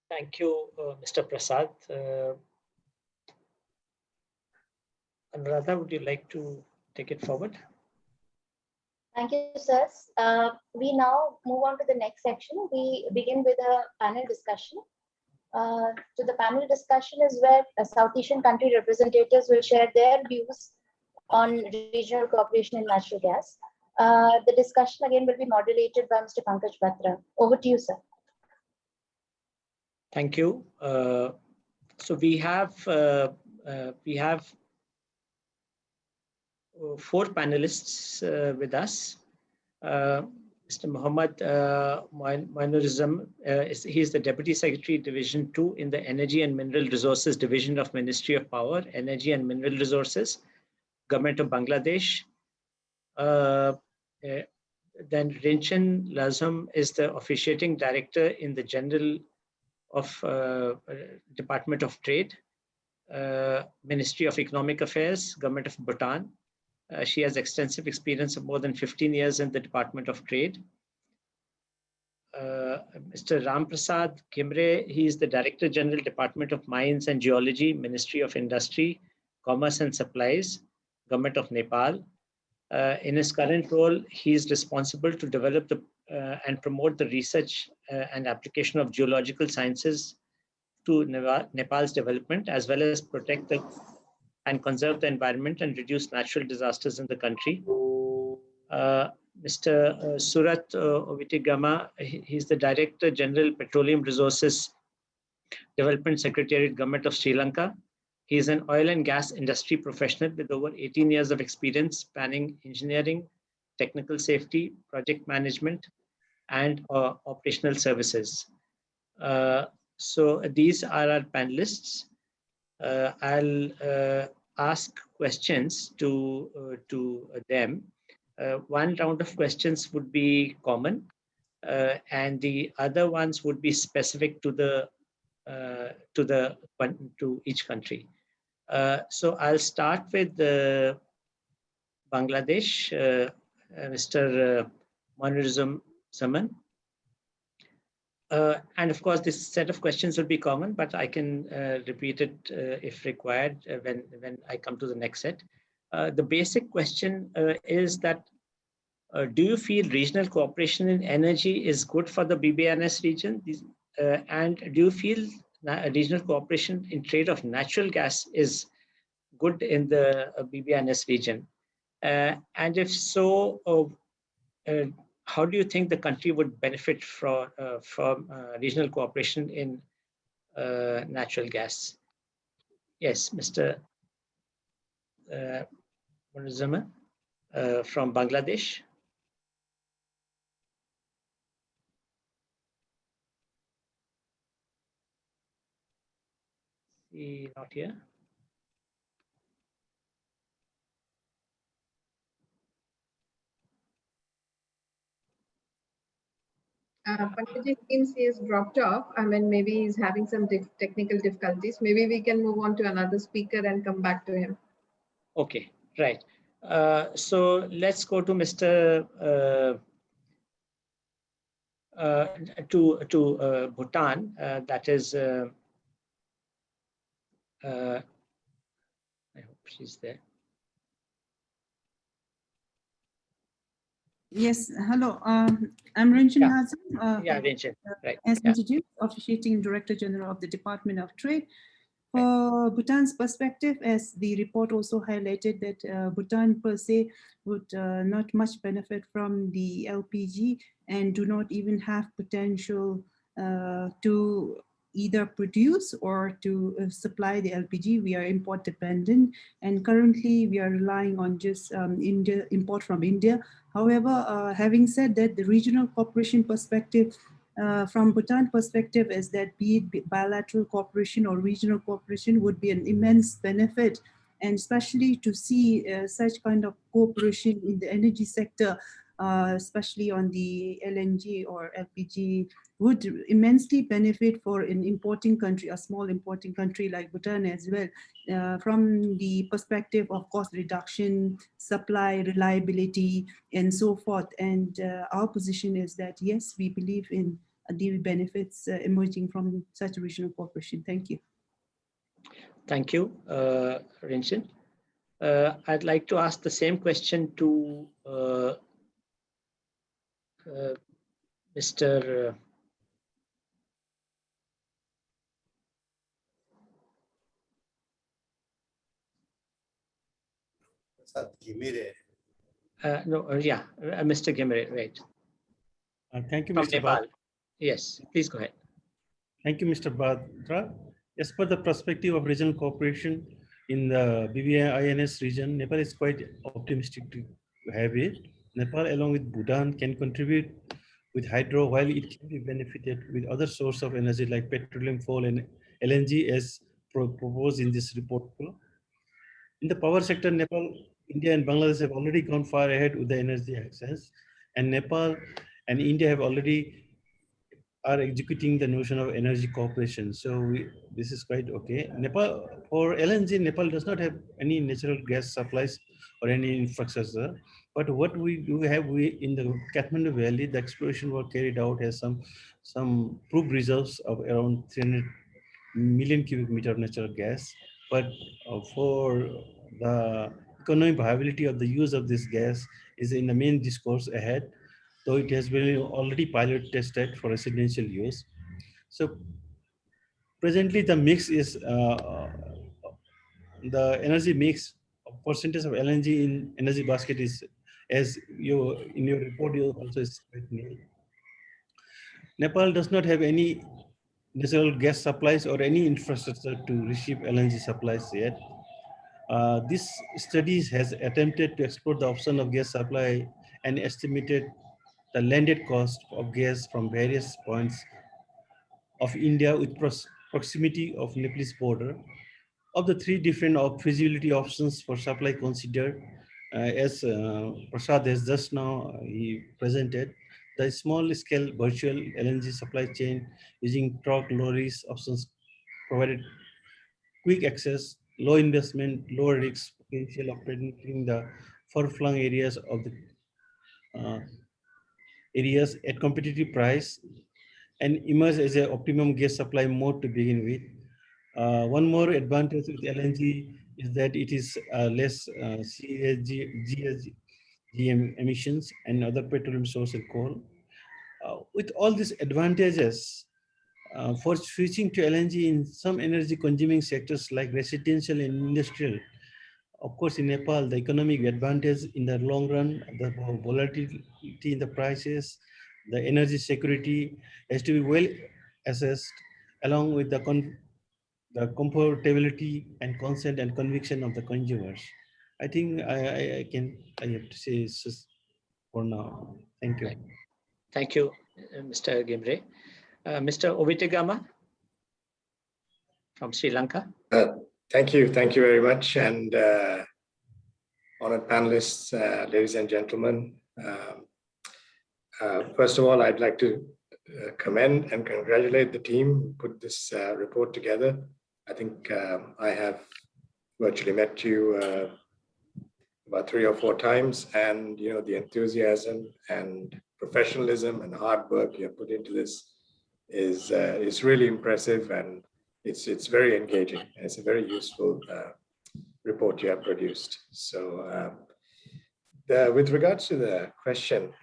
Thank you, Mr. Prasad. Anuradha, would you like to take it forward? Thank you, sir. We now move on to the next section. We begin with a panel discussion. To the panel discussion is where South Asian country representatives will share their views on regional cooperation in natural gas. The discussion again will be moderated by Mr. Pankaj Batra. Over to you, sir. Thank you. So we have 4 panelists with us. Mr. Mohammad Moinurizam, he is the Deputy Secretary, Division 2 in the Energy and Mineral Resources Division of Ministry of Power, Energy and Mineral Resources, Government of Bangladesh. Then Rinchan Lazam is the Officiating Director in the General of Department of Trade, Ministry of Economic Affairs, Government of Bhutan. She has extensive experience of more than 15 years in the Department of Trade. Mr. Ram Prasad Kimre, he is the Director General, Department of Mines and Geology, Ministry of Industry, Commerce and Supplies, Government of Nepal. In his current role, he is responsible to develop and promote the research and application of geological sciences to Nepal's development, as well as protect and conserve the environment and reduce natural disasters in the country. Mr. Surat Ovitigama, he's the Director General, Petroleum Resources Development Secretariat, Government of Sri Lanka. He is an oil and gas industry professional with over 18 years of experience spanning engineering, technical safety, project management, and operational services. So these are our panelists. I'll ask questions to them. One round of questions would be common, and the other ones would be specific to each country. So I'll start with Bangladesh, Mr. Moinurizam Zaman. And of course, this set of questions will be common, but I can repeat it if required when I come to the next set. The basic question is that, do you feel regional cooperation in energy is good for the BBNS region? And do you feel regional cooperation in trade of natural gas is good in the BBNS region? And if so, how do you think the country would benefit from regional cooperation in natural gas? Yes, Mr. Moinurizam from Bangladesh. He not here? Pankaj seems he has dropped off. I mean, maybe he's having some technical difficulties. Maybe we can move on to another speaker and come back to him. Okay, right. So let's go to Mr. To Bhutan. That is. I hope she's there. Yes, hello. I'm Ranjan Yeah. Hazan. Yeah, Ranjan, right. As Yeah. introduced, Officiating Director General of the Department of Trade. For Bhutan's perspective, as the report also highlighted, that Bhutan per se would not much benefit from the LPG and do not even have potential to either produce or to supply the LPG. We are import dependent, and currently we are relying on just import from India. However, having said that, the regional cooperation perspective from Bhutan perspective is that be it bilateral cooperation or regional cooperation would be an immense benefit, and especially to see such kind of cooperation in the energy sector, especially on the LNG or LPG, would immensely benefit for an importing country, a small importing country like Bhutan as well, from the perspective of cost reduction, supply reliability, and so forth. And our position is that, yes, we believe in the benefits emerging from such regional cooperation. Thank you. Thank you, Ranjan. I'd like to ask the same question to Mr. Mr. Gimre, right. Thank you, From Mr. Nepal. Bhat. Yes, please go ahead. Thank you, Mr. Bhadra. As per the perspective of regional cooperation in the BVINS region, Nepal is quite optimistic to have it. Nepal, along with Bhutan, can contribute with hydro, while it can be benefited with other sources of energy like petroleum, coal, and LNG as proposed in this report. In the power sector, Nepal, India, and Bangladesh have already gone far ahead with the energy access, and Nepal and India have already are executing the notion of energy cooperation. So this is quite okay. Nepal, for LNG, Nepal does not have any natural gas supplies or any infrastructure. But what we do have, we in the Kathmandu Valley, the exploration work carried out has some proved reserves of around 300 million cubic meter of natural gas. But for the economic viability of the use of this gas is in the main discourse ahead, though it has been already pilot tested for residential use. So presently the mix is, the energy mix percentage of LNG in energy basket is, as you in your report you also is quite nil. Nepal does not have any natural gas supplies or any infrastructure to receive LNG supplies yet. This studies has attempted to explore the option of gas supply and estimated the landed cost of gas from various points of India with proximity of Nepalese border. Of the three different feasibility options for supply considered, as Prasad has just now he presented, the small scale virtual LNG supply chain using truck lorries options provided quick access, low investment, lower risk potential of penetrating the far-flung areas of the areas at competitive price and emerge as an optimum gas supply mode to begin with. One more advantage with LNG is that it is less GM emissions and other petroleum source and coal. With all these advantages, for switching to LNG in some energy consuming sectors like residential and industrial, of course, in Nepal, the economic advantage in the long run, the volatility in the prices, the energy security has to be well assessed, along with the comfortability and consent and conviction of the consumers. I think I have to say it's just for now. Thank you. Right. Thank you, Mr. Gimre. Mr. Ovitegama. from Sri Lanka. Thank you very much. And honored panelists, ladies and gentlemen. First of all, I'd like to commend and congratulate the team who put this report together. I think I have virtually met you about 3 or 4 times, and the enthusiasm and professionalism and hard work you have put into this is really impressive, and it's very engaging. And it's a very useful report you have produced. So with regards to the question,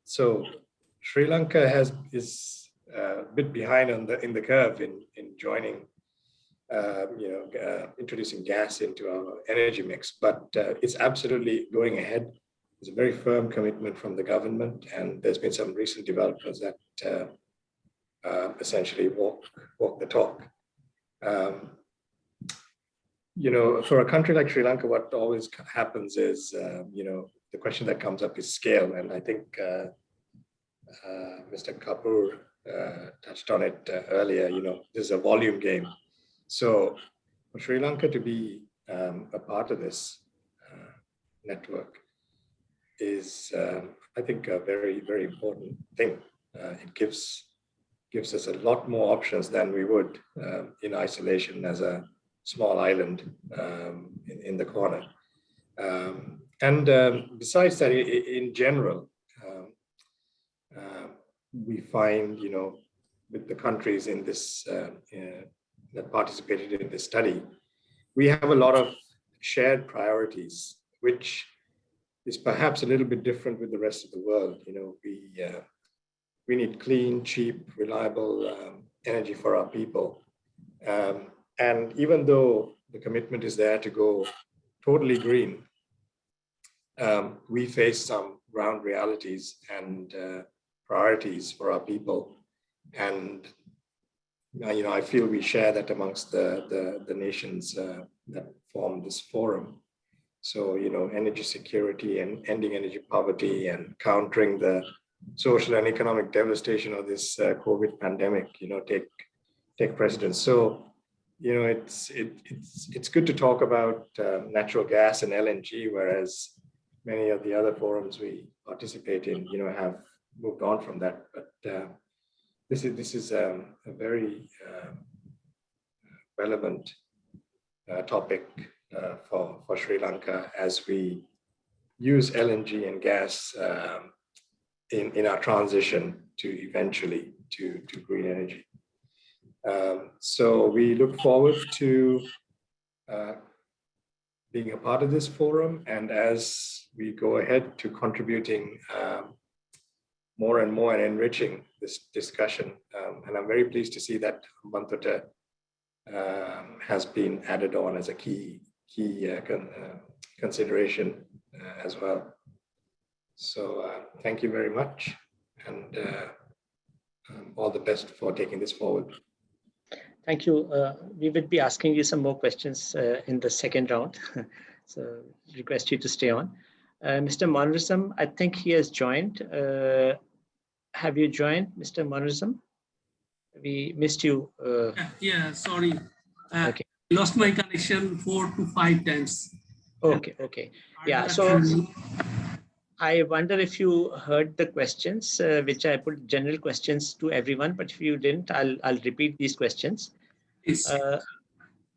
so Sri Lanka is a bit behind in the curve in joining, introducing gas into our energy mix, but it's absolutely going ahead. There's a very firm commitment from the government, and there's been some recent developments that essentially walk the talk. For a country like Sri Lanka, what always happens is, the question that comes up is scale, and I think Mr. Kapoor touched on it earlier. This is a volume game. So for Sri Lanka to be a part of this network is, I think, a very, very important thing. It gives us a lot more options than we would in isolation as a small island in the corner. And besides that, in general, we find, with the countries in this that participated in this study, we have a lot of shared priorities, which is perhaps a little bit different with the rest of the world. We need clean, cheap, reliable energy for our people. And even though the commitment is there to go totally green, we face some ground realities and priorities for our people. And I feel we share that amongst the nations that form this forum. So, energy security and ending energy poverty and countering the social and economic devastation of this COVID pandemic, take precedence. So, it's good to talk about natural gas and LNG, whereas many of the other forums we participate in, have moved on from that. But this is a very relevant topic for Sri Lanka as we use LNG and gas in our transition to eventually to green energy. So we look forward to being a part of this forum, and as we go ahead to contributing more and more and enriching this discussion. And I'm very pleased to see that Bantota has been added on as a key consideration as well. So thank you very much, and all the best for taking this forward. Thank you. We will be asking you some more questions in the second round. So request you to stay on. Mr. Monarism, I think he has joined. Have you joined, Mr. Monarism? We missed you. Yeah, sorry. Okay. Lost my connection 4 to 5 times. Okay. Yeah, so I wonder if you heard the questions, which I put general questions to everyone, but if you didn't, I'll repeat these questions. Yes.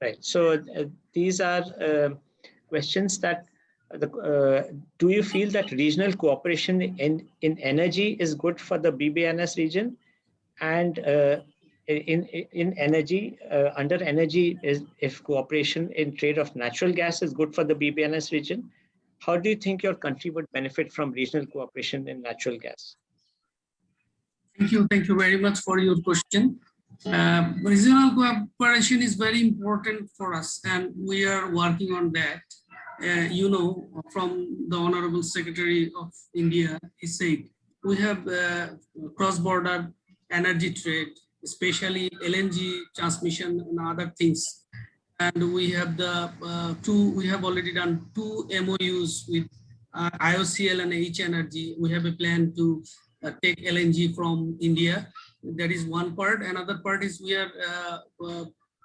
Right, so these are questions that, do you feel that regional cooperation in energy is good for the BBNS region? And in energy, under energy, if cooperation in trade of natural gas is good for the BBNS region, how do you think your country would benefit from regional cooperation in natural gas? Thank you very much for your question. Regional cooperation is very important for us, and we are working on that. From the Honorable Secretary of India, he said, we have cross-border energy trade, especially LNG transmission and other things. And we have we have already done 2 MOUs with IOCL and H Energy. We have a plan to take LNG from India. That is one part. Another part is we are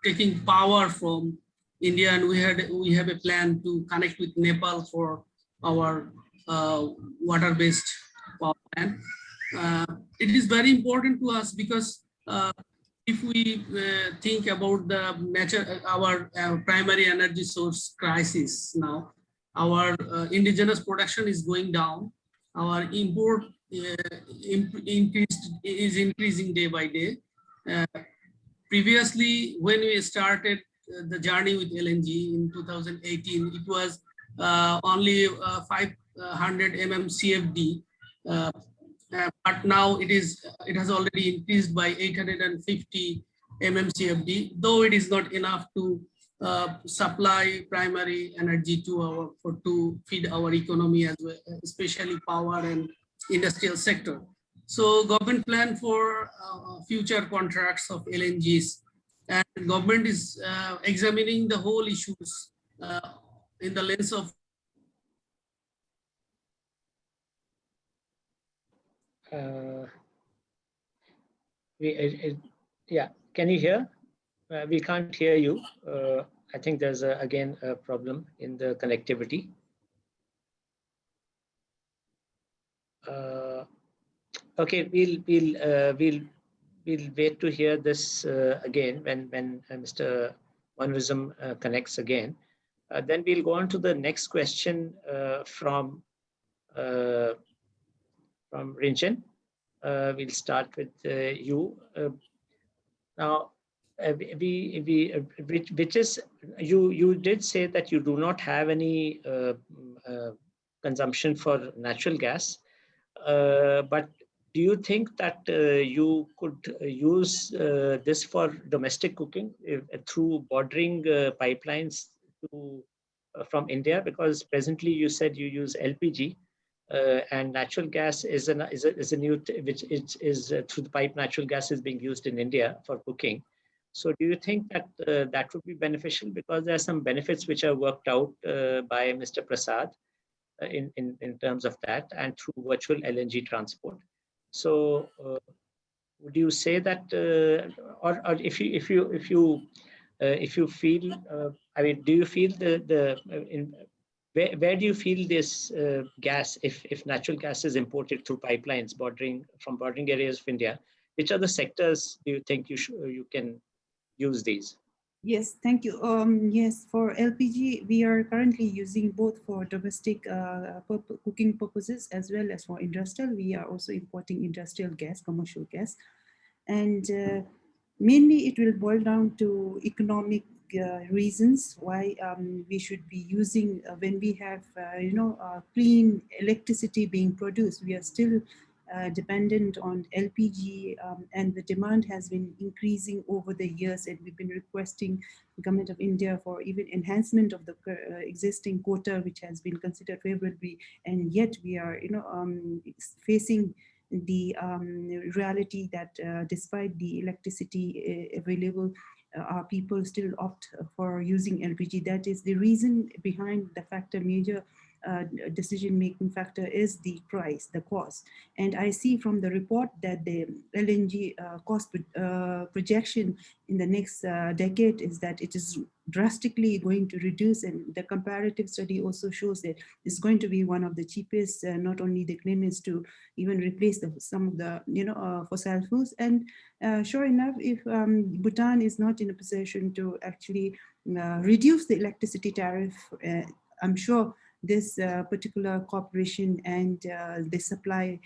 taking power from India, and we have a plan to connect with Nepal for our water-based power plant. It is very important to us because if we think about the our primary energy source crisis now, our indigenous production is going down. Our import is increasing day by day. Previously, when we started the journey with LNG in 2018, it was only 500 mmCFD, but now it has already increased by 850 mmCFD, though it is not enough to supply primary energy to feed our economy as well, especially power and industrial sector. So government plan for future contracts of LNGs, and government is examining the whole issues in the lens of yeah, can you hear? We can't hear you. I think there's again a problem in the connectivity. Okay, we'll wait to hear this again when Mr. Manvism connects again. Then we'll go on to the next question from Rinchen. We'll start with you. Now, which is, you did say that you do not have any consumption for natural gas, but do you think that you could use this for domestic cooking through bordering pipelines to from India? Because presently you said you use LPG. And natural gas is a new which is through the pipe. Natural gas is being used in India for cooking. So do you think that that would be beneficial? Because there are some benefits which are worked out by Mr. Prasad in terms of that, and through virtual LNG transport. So would you say that, or if you feel, I mean, do you feel where do you feel this gas, if natural gas is imported through pipelines from bordering areas of India, which other sectors do you think you can use these? Yes, thank you. Yes, for LPG, we are currently using both for domestic cooking purposes as well as for industrial. We are also importing industrial gas, commercial gas. And mainly it will boil down to economic reasons why we should be using, when we have clean electricity being produced, we are still dependent on LPG, and the demand has been increasing over the years, and we've been requesting the government of India for even enhancement of the existing quota, which has been considered favorably, and yet we are facing the reality that despite the electricity available, our people still opt for using LPG. That is the reason behind the factor, major decision-making factor is the price, the cost. And I see from the report that the LNG cost projection in the next decade is that it is drastically going to reduce, and the comparative study also shows that it's going to be one of the cheapest, not only the cleanest, to even replace some of the fossil fuels. And sure enough, if Bhutan is not in a position to actually reduce the electricity tariff, I'm sure this particular corporation and the supply,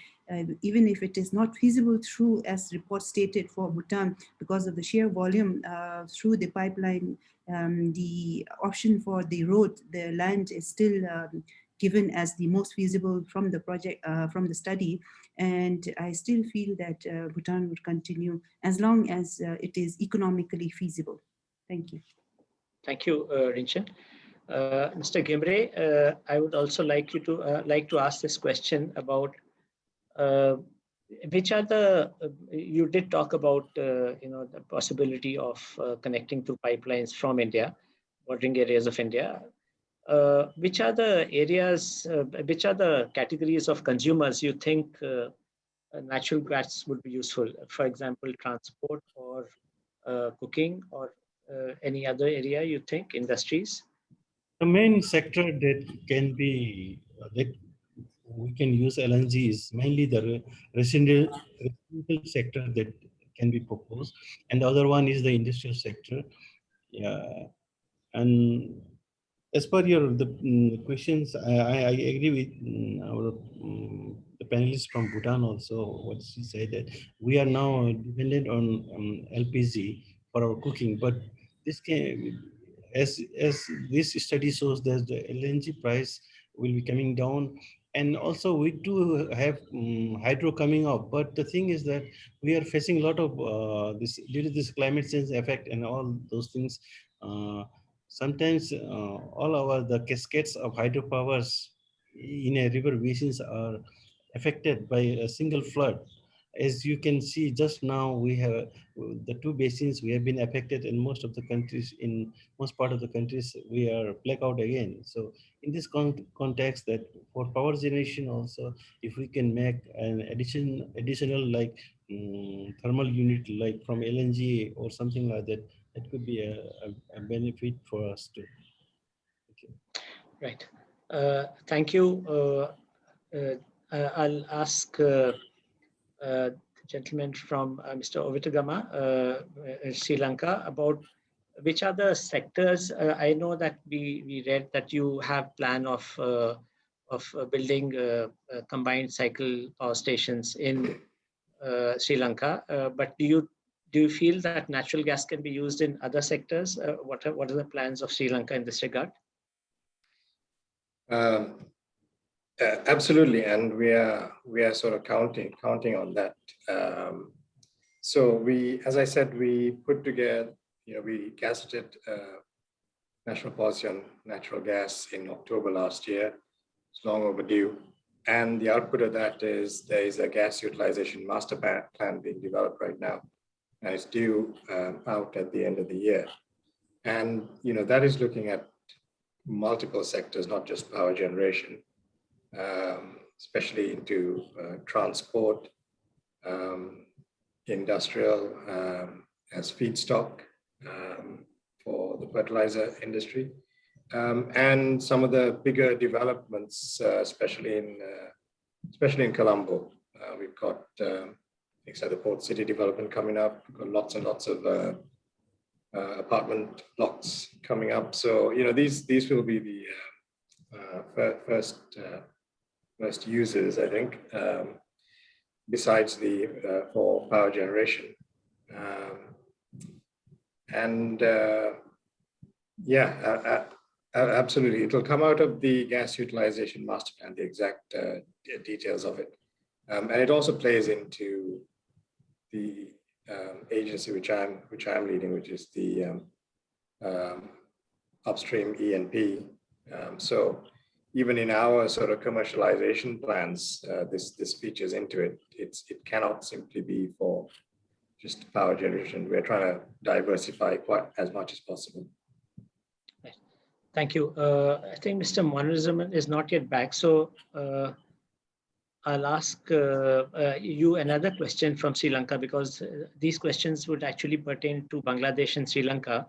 even if it is not feasible through, as report stated, for Bhutan, because of the sheer volume through the pipeline, the option for the road, the land is still given as the most feasible from the project, from the study. And I still feel that Bhutan would continue as long as it is economically feasible. Thank you. Thank you, Rinchen. Mr. Gimre, I would also like you to ask this question about which are the, you did talk about the possibility of connecting through pipelines from India, bordering areas of India. Which are the areas, which are the categories of consumers you think natural gas would be useful? For example, transport or cooking, or Any other area you think, industries? The main sector that can be that we can use LNG is mainly the residential sector that can be proposed, and the other one is the industrial sector. Yeah, and as per your questions, I agree with our the panelists from Bhutan also. What she said, that we are now dependent on LPG for our cooking, but this can, as this study shows, that the LNG price will be coming down, and also we do have hydro coming up. But the thing is that we are facing a lot of this due to this climate change effect and all those things. Sometimes all our the cascades of hydropowers in a river basins are affected by a single flood. As you can see just now, we have the two basins we have been affected in most of the countries. In most part of the countries, we are blackout again. So in this context, that for power generation also, if we can make an additional like thermal unit like from LNG or something like that, it could be a benefit for us too. Okay. Right. Thank you. I'll ask the gentleman from Mr. Ovitagama, Sri Lanka, about which are the sectors. I know that we read that you have plan of building combined cycle power stations in Sri Lanka, but do you feel that natural gas can be used in other sectors? What are the plans of Sri Lanka in this regard? Absolutely, and we are sort of counting on that. So we, as I said, we put together, we gazetted national policy on natural gas in October last year. It's long overdue, and the output of that is there is a gas utilization master plan being developed right now, and it's due out at the end of the year. And that is looking at multiple sectors, not just power generation, especially into transport, industrial, as feedstock for the fertilizer industry, and some of the bigger developments, especially in Colombo. We've got the Port City development coming up. We've got lots and lots of apartment blocks coming up. So these will be the first users, I think, besides the for power generation. Absolutely, it'll come out of the gas utilization master plan, the exact details of it, and it also plays into the agency which I'm leading, which is the upstream E&P. So even in our sort of commercialization plans, this features into it. It cannot simply be for just power generation. We're trying to diversify quite as much as possible. Thank you. I think Mr. Monizam is not yet back, so I'll ask you another question from Sri Lanka, because these questions would actually pertain to Bangladesh and Sri Lanka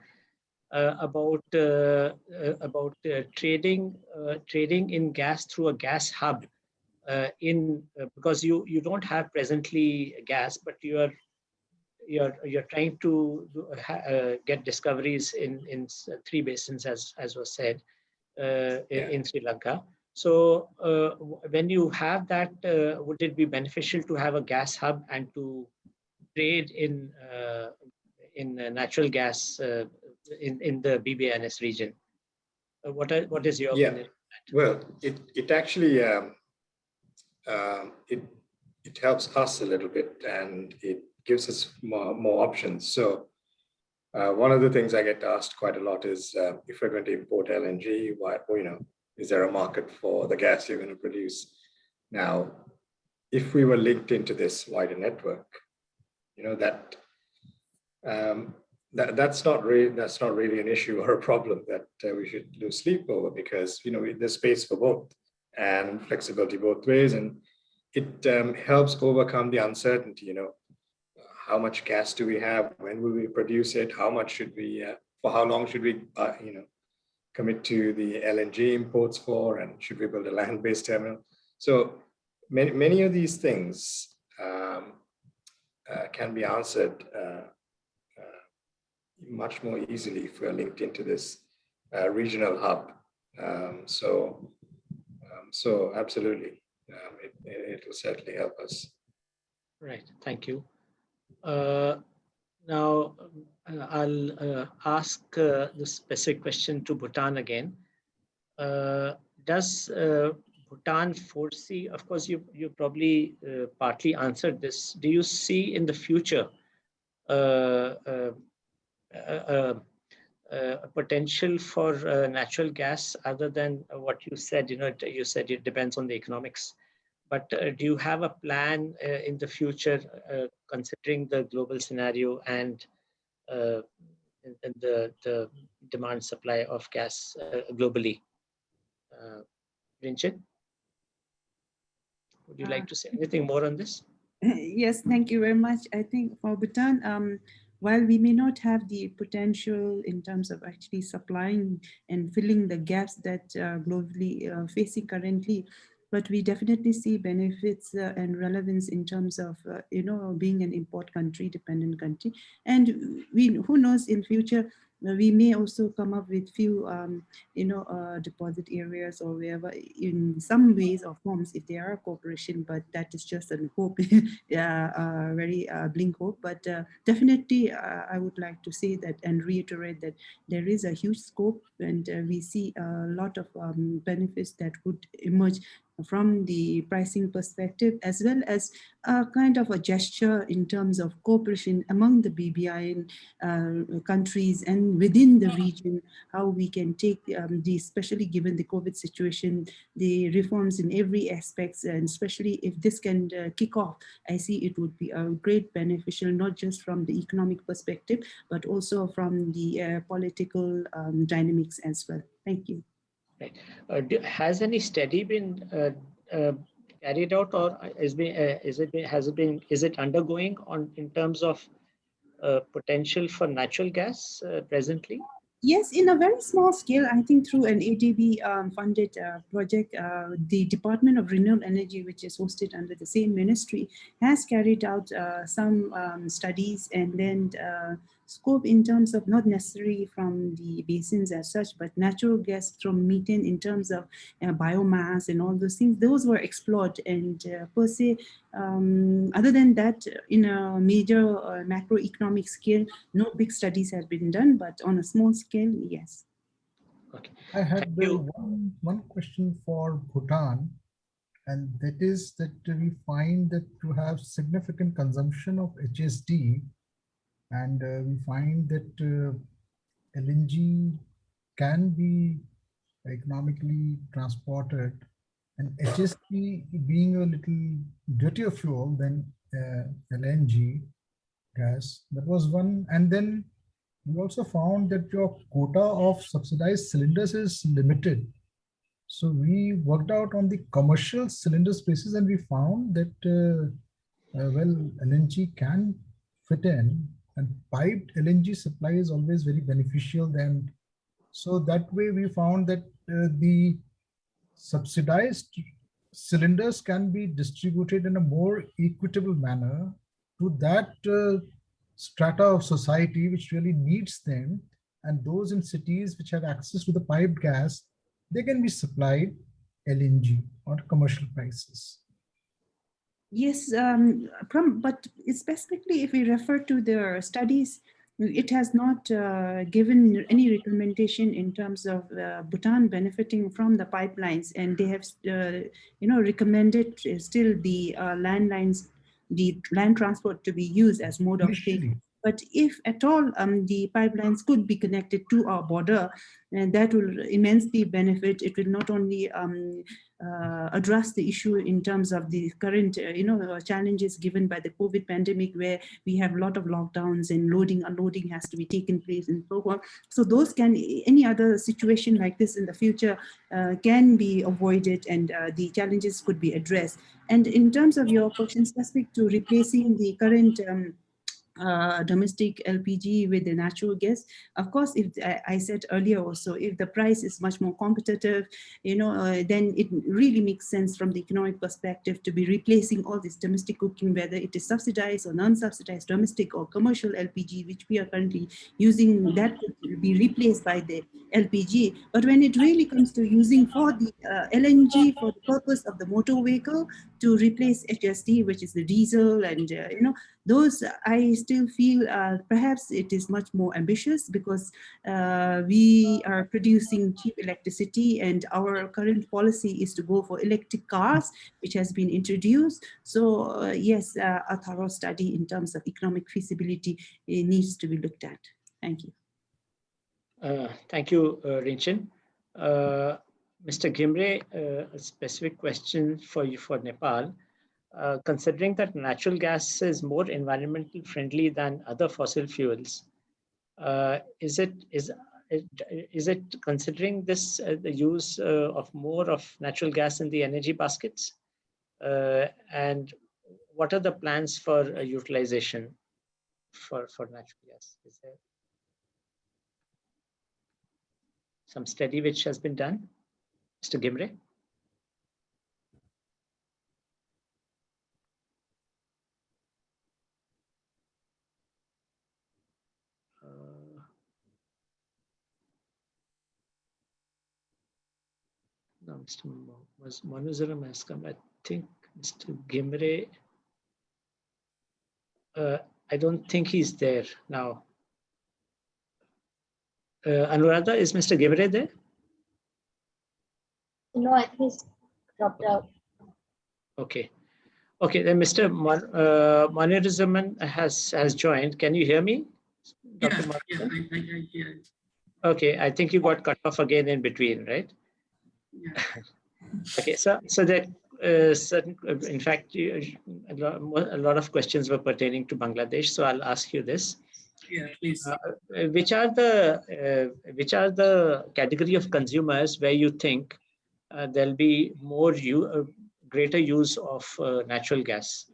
about trading in gas through a gas hub because you don't have presently gas, but you're trying to get discoveries in 3 basins, as was said, in Sri Lanka. So when you have that, would it be beneficial to have a gas hub and to trade in natural gas in the BBNS region? What is your opinion? Well, it actually it helps us a little bit, and it gives us more options. So one of the things I get asked quite a lot is if we're going to import LNG, is there a market for the gas you're going to produce? Now, if we were linked into this wider network, that's not really an issue or a problem that we should lose sleep over, because there's space for both and flexibility both ways, and it helps overcome the uncertainty. How much gas do we have? When will we produce it? How much should we for how long should we, commit to the LNG imports for, and should we build a land-based terminal? So many of these things can be answered much more easily if we're linked into this regional hub. So absolutely, it will certainly help us. Right, thank you. Now, I'll ask the specific question to Bhutan again. Does Bhutan foresee, of course, you probably partly answered this, do you see in the future a potential for natural gas other than what you said? You said it depends on the economics. But do you have a plan in the future, considering the global scenario and the demand supply of gas globally? Rinchen, would you like to say anything more on this? Yes, thank you very much. I think for Bhutan, while we may not have the potential in terms of actually supplying and filling the gaps that globally facing currently, but we definitely see benefits and relevance in terms of, being an import country, dependent country. And who knows, in future, we may also come up with few, deposit areas or wherever in some ways or forms if there are cooperation, but that is just a hope, very blink hope. But definitely, I would like to say that and reiterate that there is a huge scope, and we see a lot of benefits that would emerge from the pricing perspective, as well as a kind of a gesture in terms of cooperation among the BBI countries and within the region, how we can take especially given the COVID situation, the reforms in every aspect, and especially if this can kick off, I see it would be a great beneficial, not just from the economic perspective, but also from the political dynamics as well. Thank you. Right. Has any study been carried out, or is it undergoing in terms of potential for natural gas presently? Yes, in a very small scale, I think through an ADB funded project, the Department of Renewable Energy, which is hosted under the same ministry, has carried out some studies and then scope in terms of not necessarily from the basins as such, but natural gas from methane in terms of biomass and all those things. Those were explored, and per se, other than that, in a major macroeconomic scale, no big studies have been done, but on a small scale, yes. Okay. I had one question for Bhutan, and that is that we find that to have significant consumption of HSD, and we find that LNG can be economically transported, and HSD being a little dirtier fuel than LNG gas. That was one. And then we also found that your quota of subsidized cylinders is limited. So we worked out on the commercial cylinder spaces, and we found that, LNG can fit in, and piped LNG supply is always very beneficial then. So that way we found that the subsidized cylinders can be distributed in a more equitable manner to that strata of society which really needs them, and those in cities which have access to the piped gas, they can be supplied LNG on commercial prices. Yes, but specifically if we refer to the studies, it has not given any recommendation in terms of Bhutan benefiting from the pipelines, and they have, recommended still the landlines, the land transport to be used as mode of thing. But if at all the pipelines could be connected to our border, and that will immensely benefit. It will not only address the issue in terms of the current, challenges given by the COVID pandemic, where we have a lot of lockdowns and loading, unloading has to be taken place and so on. So those any other situation like this in the future can be avoided, and the challenges could be addressed. And in terms of your question specific to replacing the current domestic LPG with the natural gas. Of course, if I said earlier also, if the price is much more competitive, then it really makes sense from the economic perspective to be replacing all this domestic cooking, whether it is subsidized or non-subsidized, domestic or commercial LPG, which we are currently using, that could be replaced by the LPG. But when it really comes to using for the LNG for the purpose of the motor vehicle to replace HSD, which is the diesel, and those I still feel perhaps it is much more ambitious, because we are producing cheap electricity, and our current policy is to go for electric cars, which has been introduced. So yes, a thorough study in terms of economic feasibility needs to be looked at. Thank you. Thank you, Rinchin. Mr. Gimre, a specific question for you for Nepal. Considering that natural gas is more environmentally friendly than other fossil fuels, is it considering this the use of more of natural gas in the energy baskets? And what are the plans for utilization for natural gas? Is there some study which has been done? Mr. Gimre? No, Mr. Manuzaram has come. I think Mr. Gimre, I don't think he's there now. Anuradha, is Mr. Gimre there? No, I think he's dropped out. Okay. Okay, then Mr. Manirazaman has joined. Can you hear me? Dr. Yeah, I hear it. Okay, I think you got cut off again in between, right? Yeah. Okay, so there certain, in fact, a lot of questions were pertaining to Bangladesh. So I'll ask you this. Yeah, please. Which are the category of consumers where you think there'll be more greater use of natural gas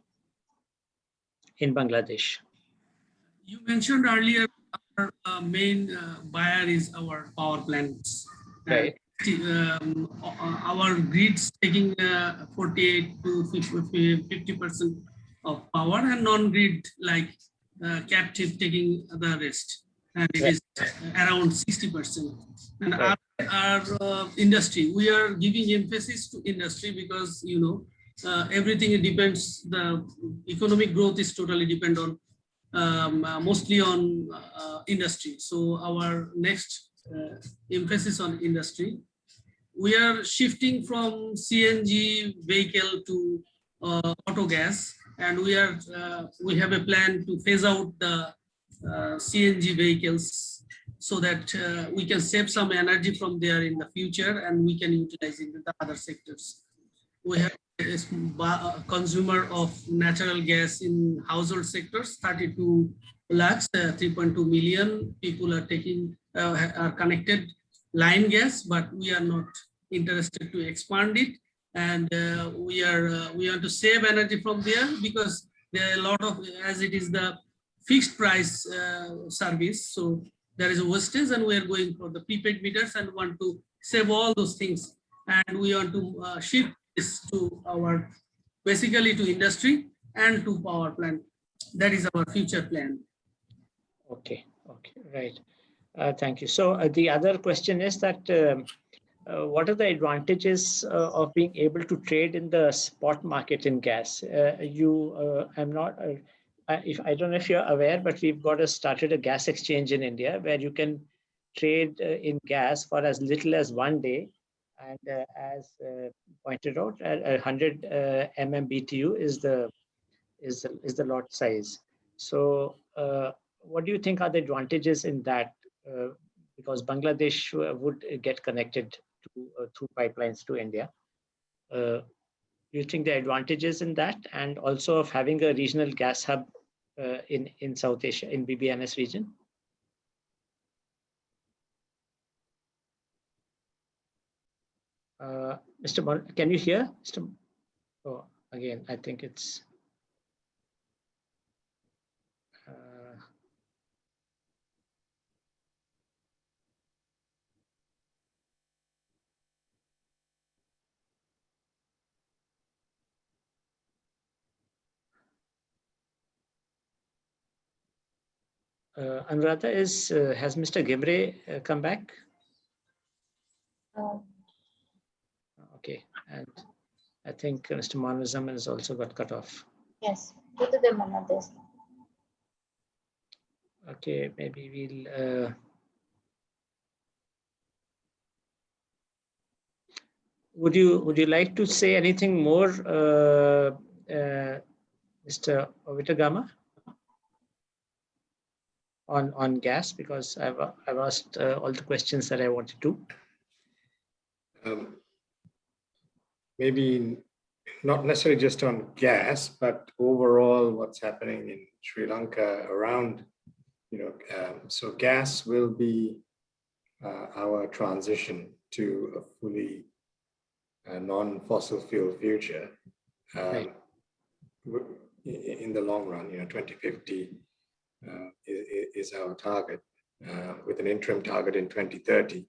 in Bangladesh? You mentioned earlier our main buyer is our power plants. Right. Our grids taking 48 to 50% of power, and non-grid like captive taking the rest, and it is around 60%. And Right. our industry, we are giving emphasis to industry because everything depends. The economic growth is totally depend on mostly on industry. So our next emphasis on industry. We are shifting from CNG vehicle to auto gas, and we have a plan to phase out the CNG vehicles so that we can save some energy from there in the future, and we can utilize it in the other sectors. We have a consumer of natural gas in household sectors, 32 lakhs, 3.2 million people are taking are connected line gas, but we are not interested to expand it, and we want to save energy from there, because there are a lot of, as it is the fixed price service, so there is a wastage, and we are going for the prepaid meters and want to save all those things, and we want to shift this to our, basically to industry and to power plant. That is our future plan. Okay, right. Thank you. So the other question is that what are the advantages of being able to trade in the spot market in gas? I'm not, I don't know if you're aware, but we've started a gas exchange in India where you can trade in gas for as little as 1 day. And as pointed out, 100 MMBTU is the lot size. So what do you think are the advantages in that? Because Bangladesh would get connected through pipelines to India. Do you think the advantages in that, and also of having a regional gas hub in South Asia, in BBNS region? Mr. Can you hear? Oh, again, I think it's. Anuradha, has Mr. Gimre come back? Okay, and I think Mr. Manvizam has also got cut off. Yes, both of them are not there. Okay, maybe we'll. Would you like to say anything more, Mr. Ovitagama, on gas? Because I've asked all the questions that I wanted to. Maybe not necessarily just on gas, but overall what's happening in Sri Lanka around, so gas will be our transition to a fully non-fossil fuel future in the long run. 2050 is our target, with an interim target in 2030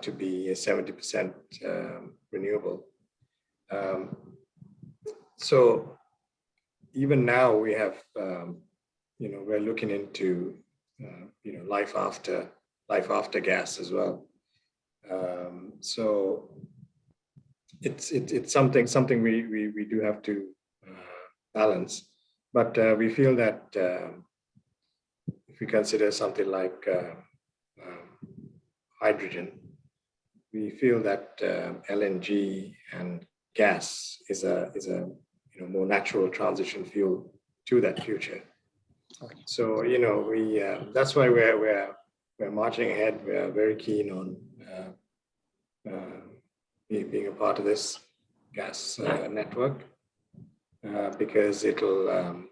to be 70% renewable. So even now we have, we're looking into, life after gas as well. So it's something we do have to balance, but we feel that if we consider something like hydrogen, we feel that LNG and gas is a more natural transition fuel to that future. Okay. So we that's why we're marching ahead. We are very keen on being a part of this gas network because it'll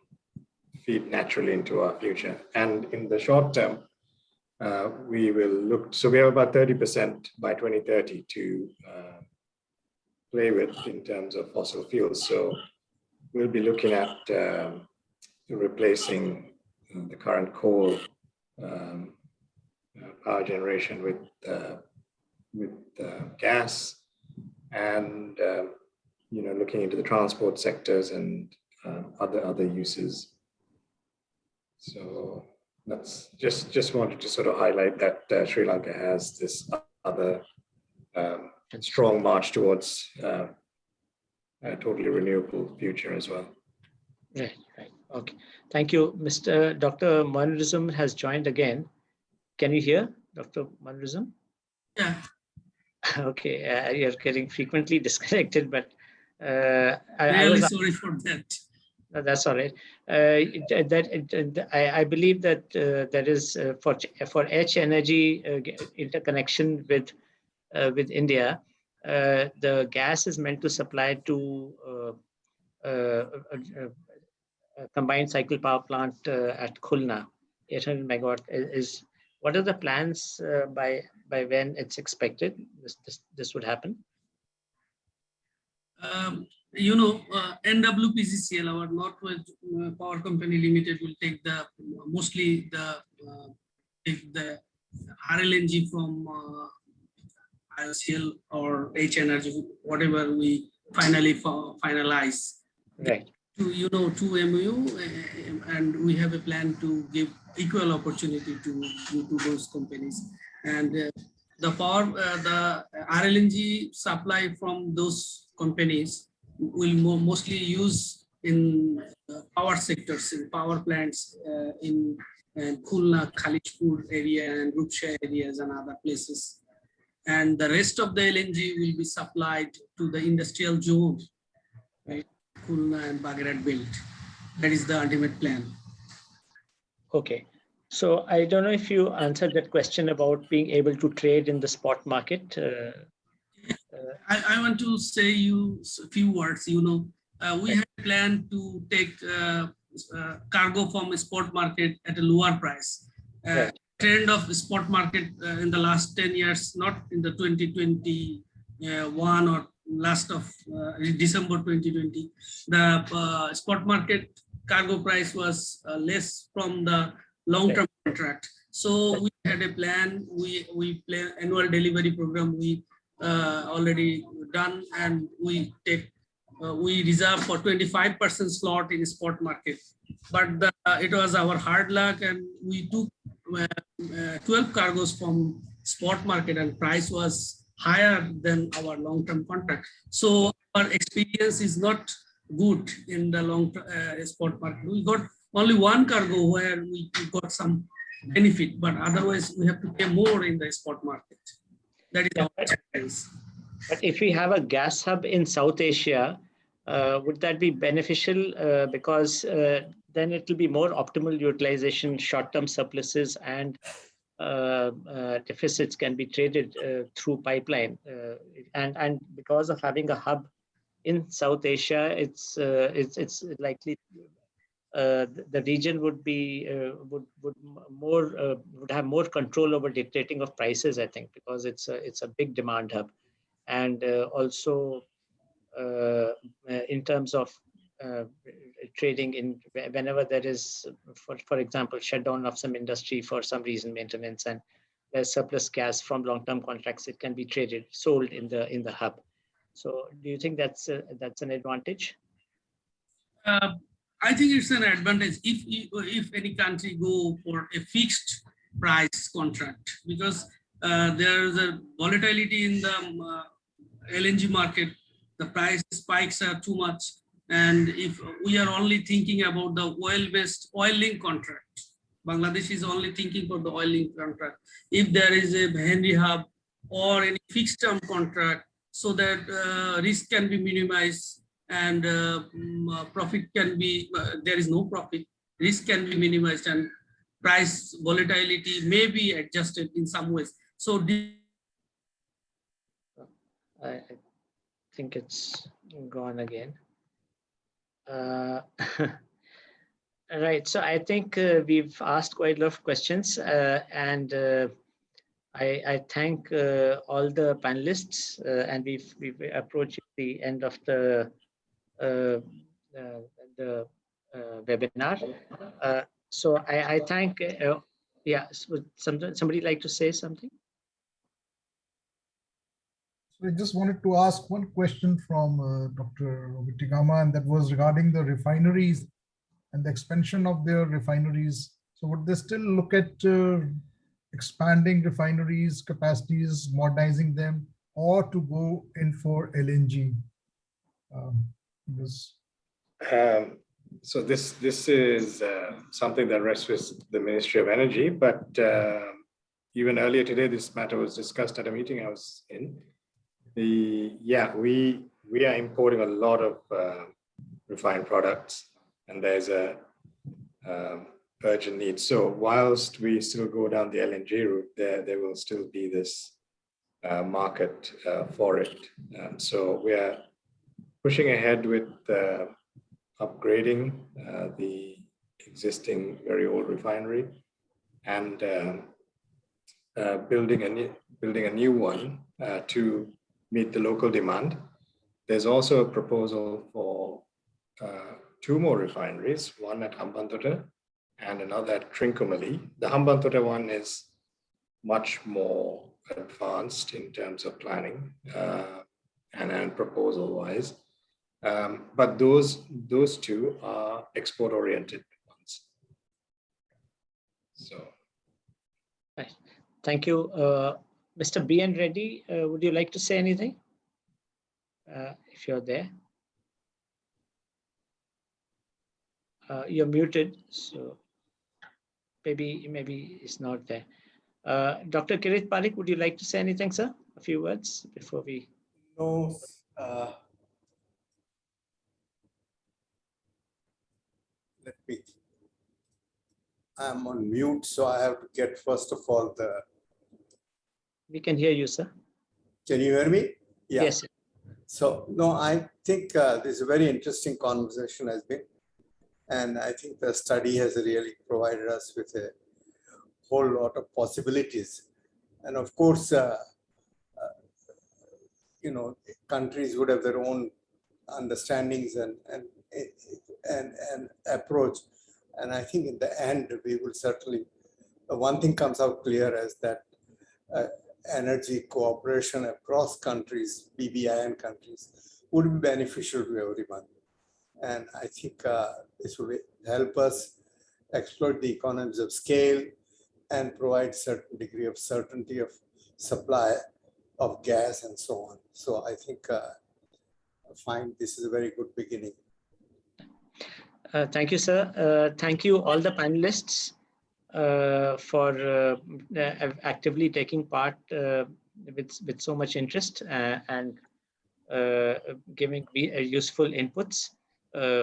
feed naturally into our future. And in the short term, we will look. So we have about 30% by 2030 to play with in terms of fossil fuels. So we'll be looking at replacing the current coal power generation with gas, and looking into the transport sectors and other uses. So that's just wanted to sort of highlight that Sri Lanka has this other strong march towards a totally renewable future as well. Right. Okay. Thank you. Dr. Manvizam has joined again. Can you hear Dr. Manvizam? Yeah. Okay. You're getting frequently disconnected, but I was sorry for that. That's all right. I believe that there is for H energy interconnection with India, the gas is meant to supply to a combined cycle power plant at Khulna, 800 megawatt. What are the plans by when it's expected this would happen? NWPCCL, our Northwest Power Company Limited, will take mostly the RLNG from IOCL or H Energy, whatever we finalize. Right. To 2 MOU, and we have a plan to give equal opportunity to those companies. And the RLNG supply from those companies will mostly use in power sectors, in power plants in Khulna, Khalijpur area and Rupsha areas and other places. And the rest of the LNG will be supplied to the industrial zone, right? Khulna and Bagrat belt. That is the ultimate plan. Okay. So I don't know if you answered that question about being able to trade in the spot market. I want to say you a few words. We had planned to take cargo from a spot market at a lower price. Right. Trend of the spot market in the last 10 years, not in the 2021 or last of December 2020, the spot market cargo price was less from the long-term contract. So we had a plan. We plan annual delivery program. We already done, and we reserve for 25% slot in spot market but it was our hard luck, and we took 12 cargoes from spot market, and price was higher than our long-term contract. So our experience is not good in the long spot market. We got only one cargo where we got some benefit, but otherwise we have to pay more in the spot market. That is our experience. But if we have a gas hub in South Asia, would that be beneficial? Because then it will be more optimal utilization, short-term surpluses and deficits can be traded through pipeline. And because of having a hub in South Asia, it's likely the region would be would have more control over dictating of prices, I think, because it's a big demand hub. And also in terms of trading in whenever there is, for example, shutdown of some industry for some reason, maintenance, and there's surplus gas from long-term contracts, it can be traded, sold in the hub. So do you think that's an advantage? I think it's an advantage if any country go for a fixed price contract, because there is a volatility in the LNG market. The price spikes are too much. And if we are only thinking about the oil-based oil-linked contract, Bangladesh is only thinking for the oil-linked contract. If there is a Henry Hub or any fixed-term contract, so that risk can be minimized and profit can be, there is no profit, risk can be minimized and price volatility may be adjusted in some ways. So I think it's gone again. Right, so I think we've asked quite a lot of questions, and I thank all the panelists, and we've approached the end of the webinar. So I thank. Yeah, would somebody like to say something? So I just wanted to ask one question from Dr. Vitigama, and that was regarding the refineries and the expansion of their refineries. So would they still look at expanding refineries, capacities, modernizing them, or to go in for LNG? So this is something that rests with the Ministry of Energy, but even earlier today, this matter was discussed at a meeting I was in. We are importing a lot of refined products, and there's a urgent need. So whilst we still go down the LNG route, there will still be this market for it. So we are pushing ahead with upgrading the existing very old refinery and building a new one to meet the local demand. There's also a proposal for 2 more refineries, one at Hambantota and another at Trincomalee. The Hambantota one is much more advanced in terms of planning and proposal-wise. But those 2 are export-oriented ones. So, right. Thank you, Mr. B.N. Reddy. Would you like to say anything? If you're there, you're muted, so maybe it's not there. Dr. Kirit Parikh, would you like to say anything, sir? A few words before we. No. Let me. I'm on mute, so I have to get first of all the. We can hear you, sir. Can you hear me? Yeah. Yes, sir. So no, I think this is a very interesting conversation has been, and I think the study has really provided us with a whole lot of possibilities, and of course, you know, countries would have their own understandings and approach, and I think in the end we will certainly. One thing comes out clear is that. Energy cooperation across countries, BBIN countries, would be beneficial to everyone. And I think this will help us exploit the economies of scale and provide certain degree of certainty of supply of gas and so on. So I think I find this is a very good beginning. Thank you, sir. Thank you all the panelists for actively taking part with so much interest and giving useful inputs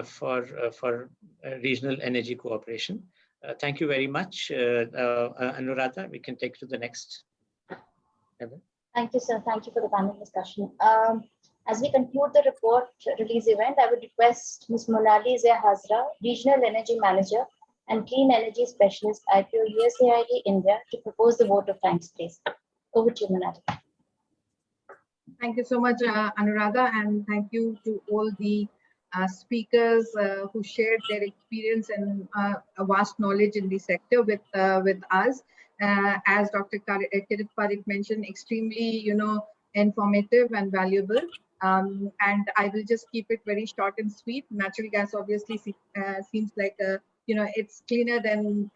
for regional energy cooperation. Thank you very much. Anuradha, we can take to the next level. Thank you, sir. Thank you for the panel discussion. As we conclude the report release event, I would request Ms. Monali Zia Hazra, Regional Energy Manager and Clean Energy Specialist, IPO USAID India, to propose the vote of thanks, please. Over to you, Monali. Thank you so much, Anuradha, and thank you to all the speakers who shared their experience and a vast knowledge in the sector with us. As Dr. Kirit Parikh mentioned, extremely, informative and valuable. And I will just keep it very short and sweet. Natural gas obviously seems like it's cleaner than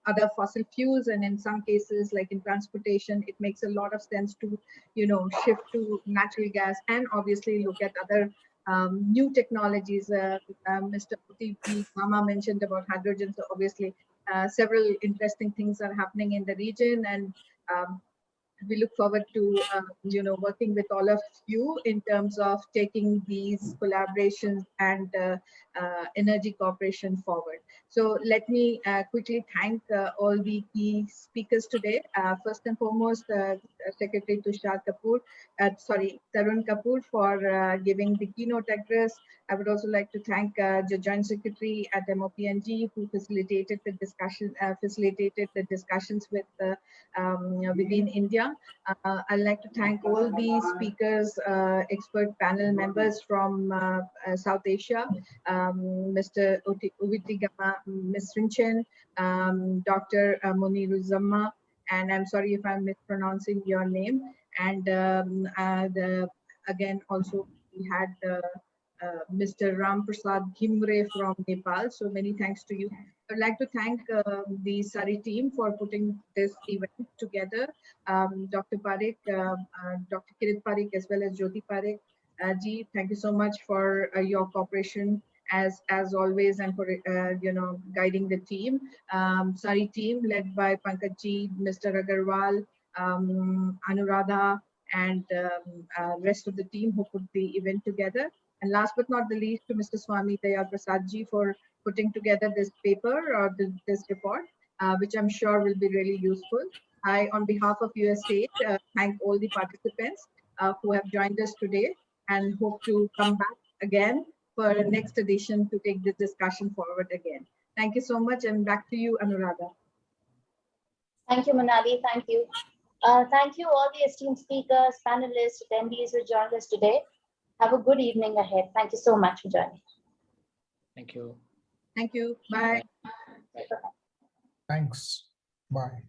other fossil fuels, and in some cases, like in transportation, it makes a lot of sense to shift to natural gas and obviously look at other new technologies. Mr. Uti Mama mentioned about hydrogen, so obviously several interesting things are happening in the region, and we look forward to working with all of you in terms of taking these collaborations and energy cooperation forward. So let me quickly thank all the key speakers today. First and foremost, Secretary Tarun Kapoor for giving the keynote address. I would also like to thank the Joint Secretary at MOPNG who facilitated the discussions with within India. I'd like to thank all the speakers, expert panel members from South Asia, Mr. Uvitigama, Ms. Rinchen, Dr. Moniruzamma, and I'm sorry if I'm mispronouncing your name. And again, also we had Mr. Ram Prasad Ghimre from Nepal. So many thanks to you. I'd like to thank the SARI team for putting this event together. Dr. Parikh, Dr. Kirit Parikh, as well as Jyoti Parikh. Ji, thank you so much for your cooperation as always, and for guiding the team. SARI team led by Pankaj Ji, Mr. Agarwal, Anuradha, and rest of the team who put the event together. And last but not the least, to Mr. Swami Daya Prasad Ji for putting together this paper or this report, which I'm sure will be really useful. I, on behalf of USAID, thank all the participants who have joined us today, and hope to come back again for the next edition to take this discussion forward again. Thank you so much, and back to you, Anuradha. Thank you, Monali. Thank you. Thank you all the esteemed speakers, panelists, attendees who joined us today. Have a good evening ahead. Thank you so much for joining. Thank you. Thank you. Bye. Bye. Thanks. Bye.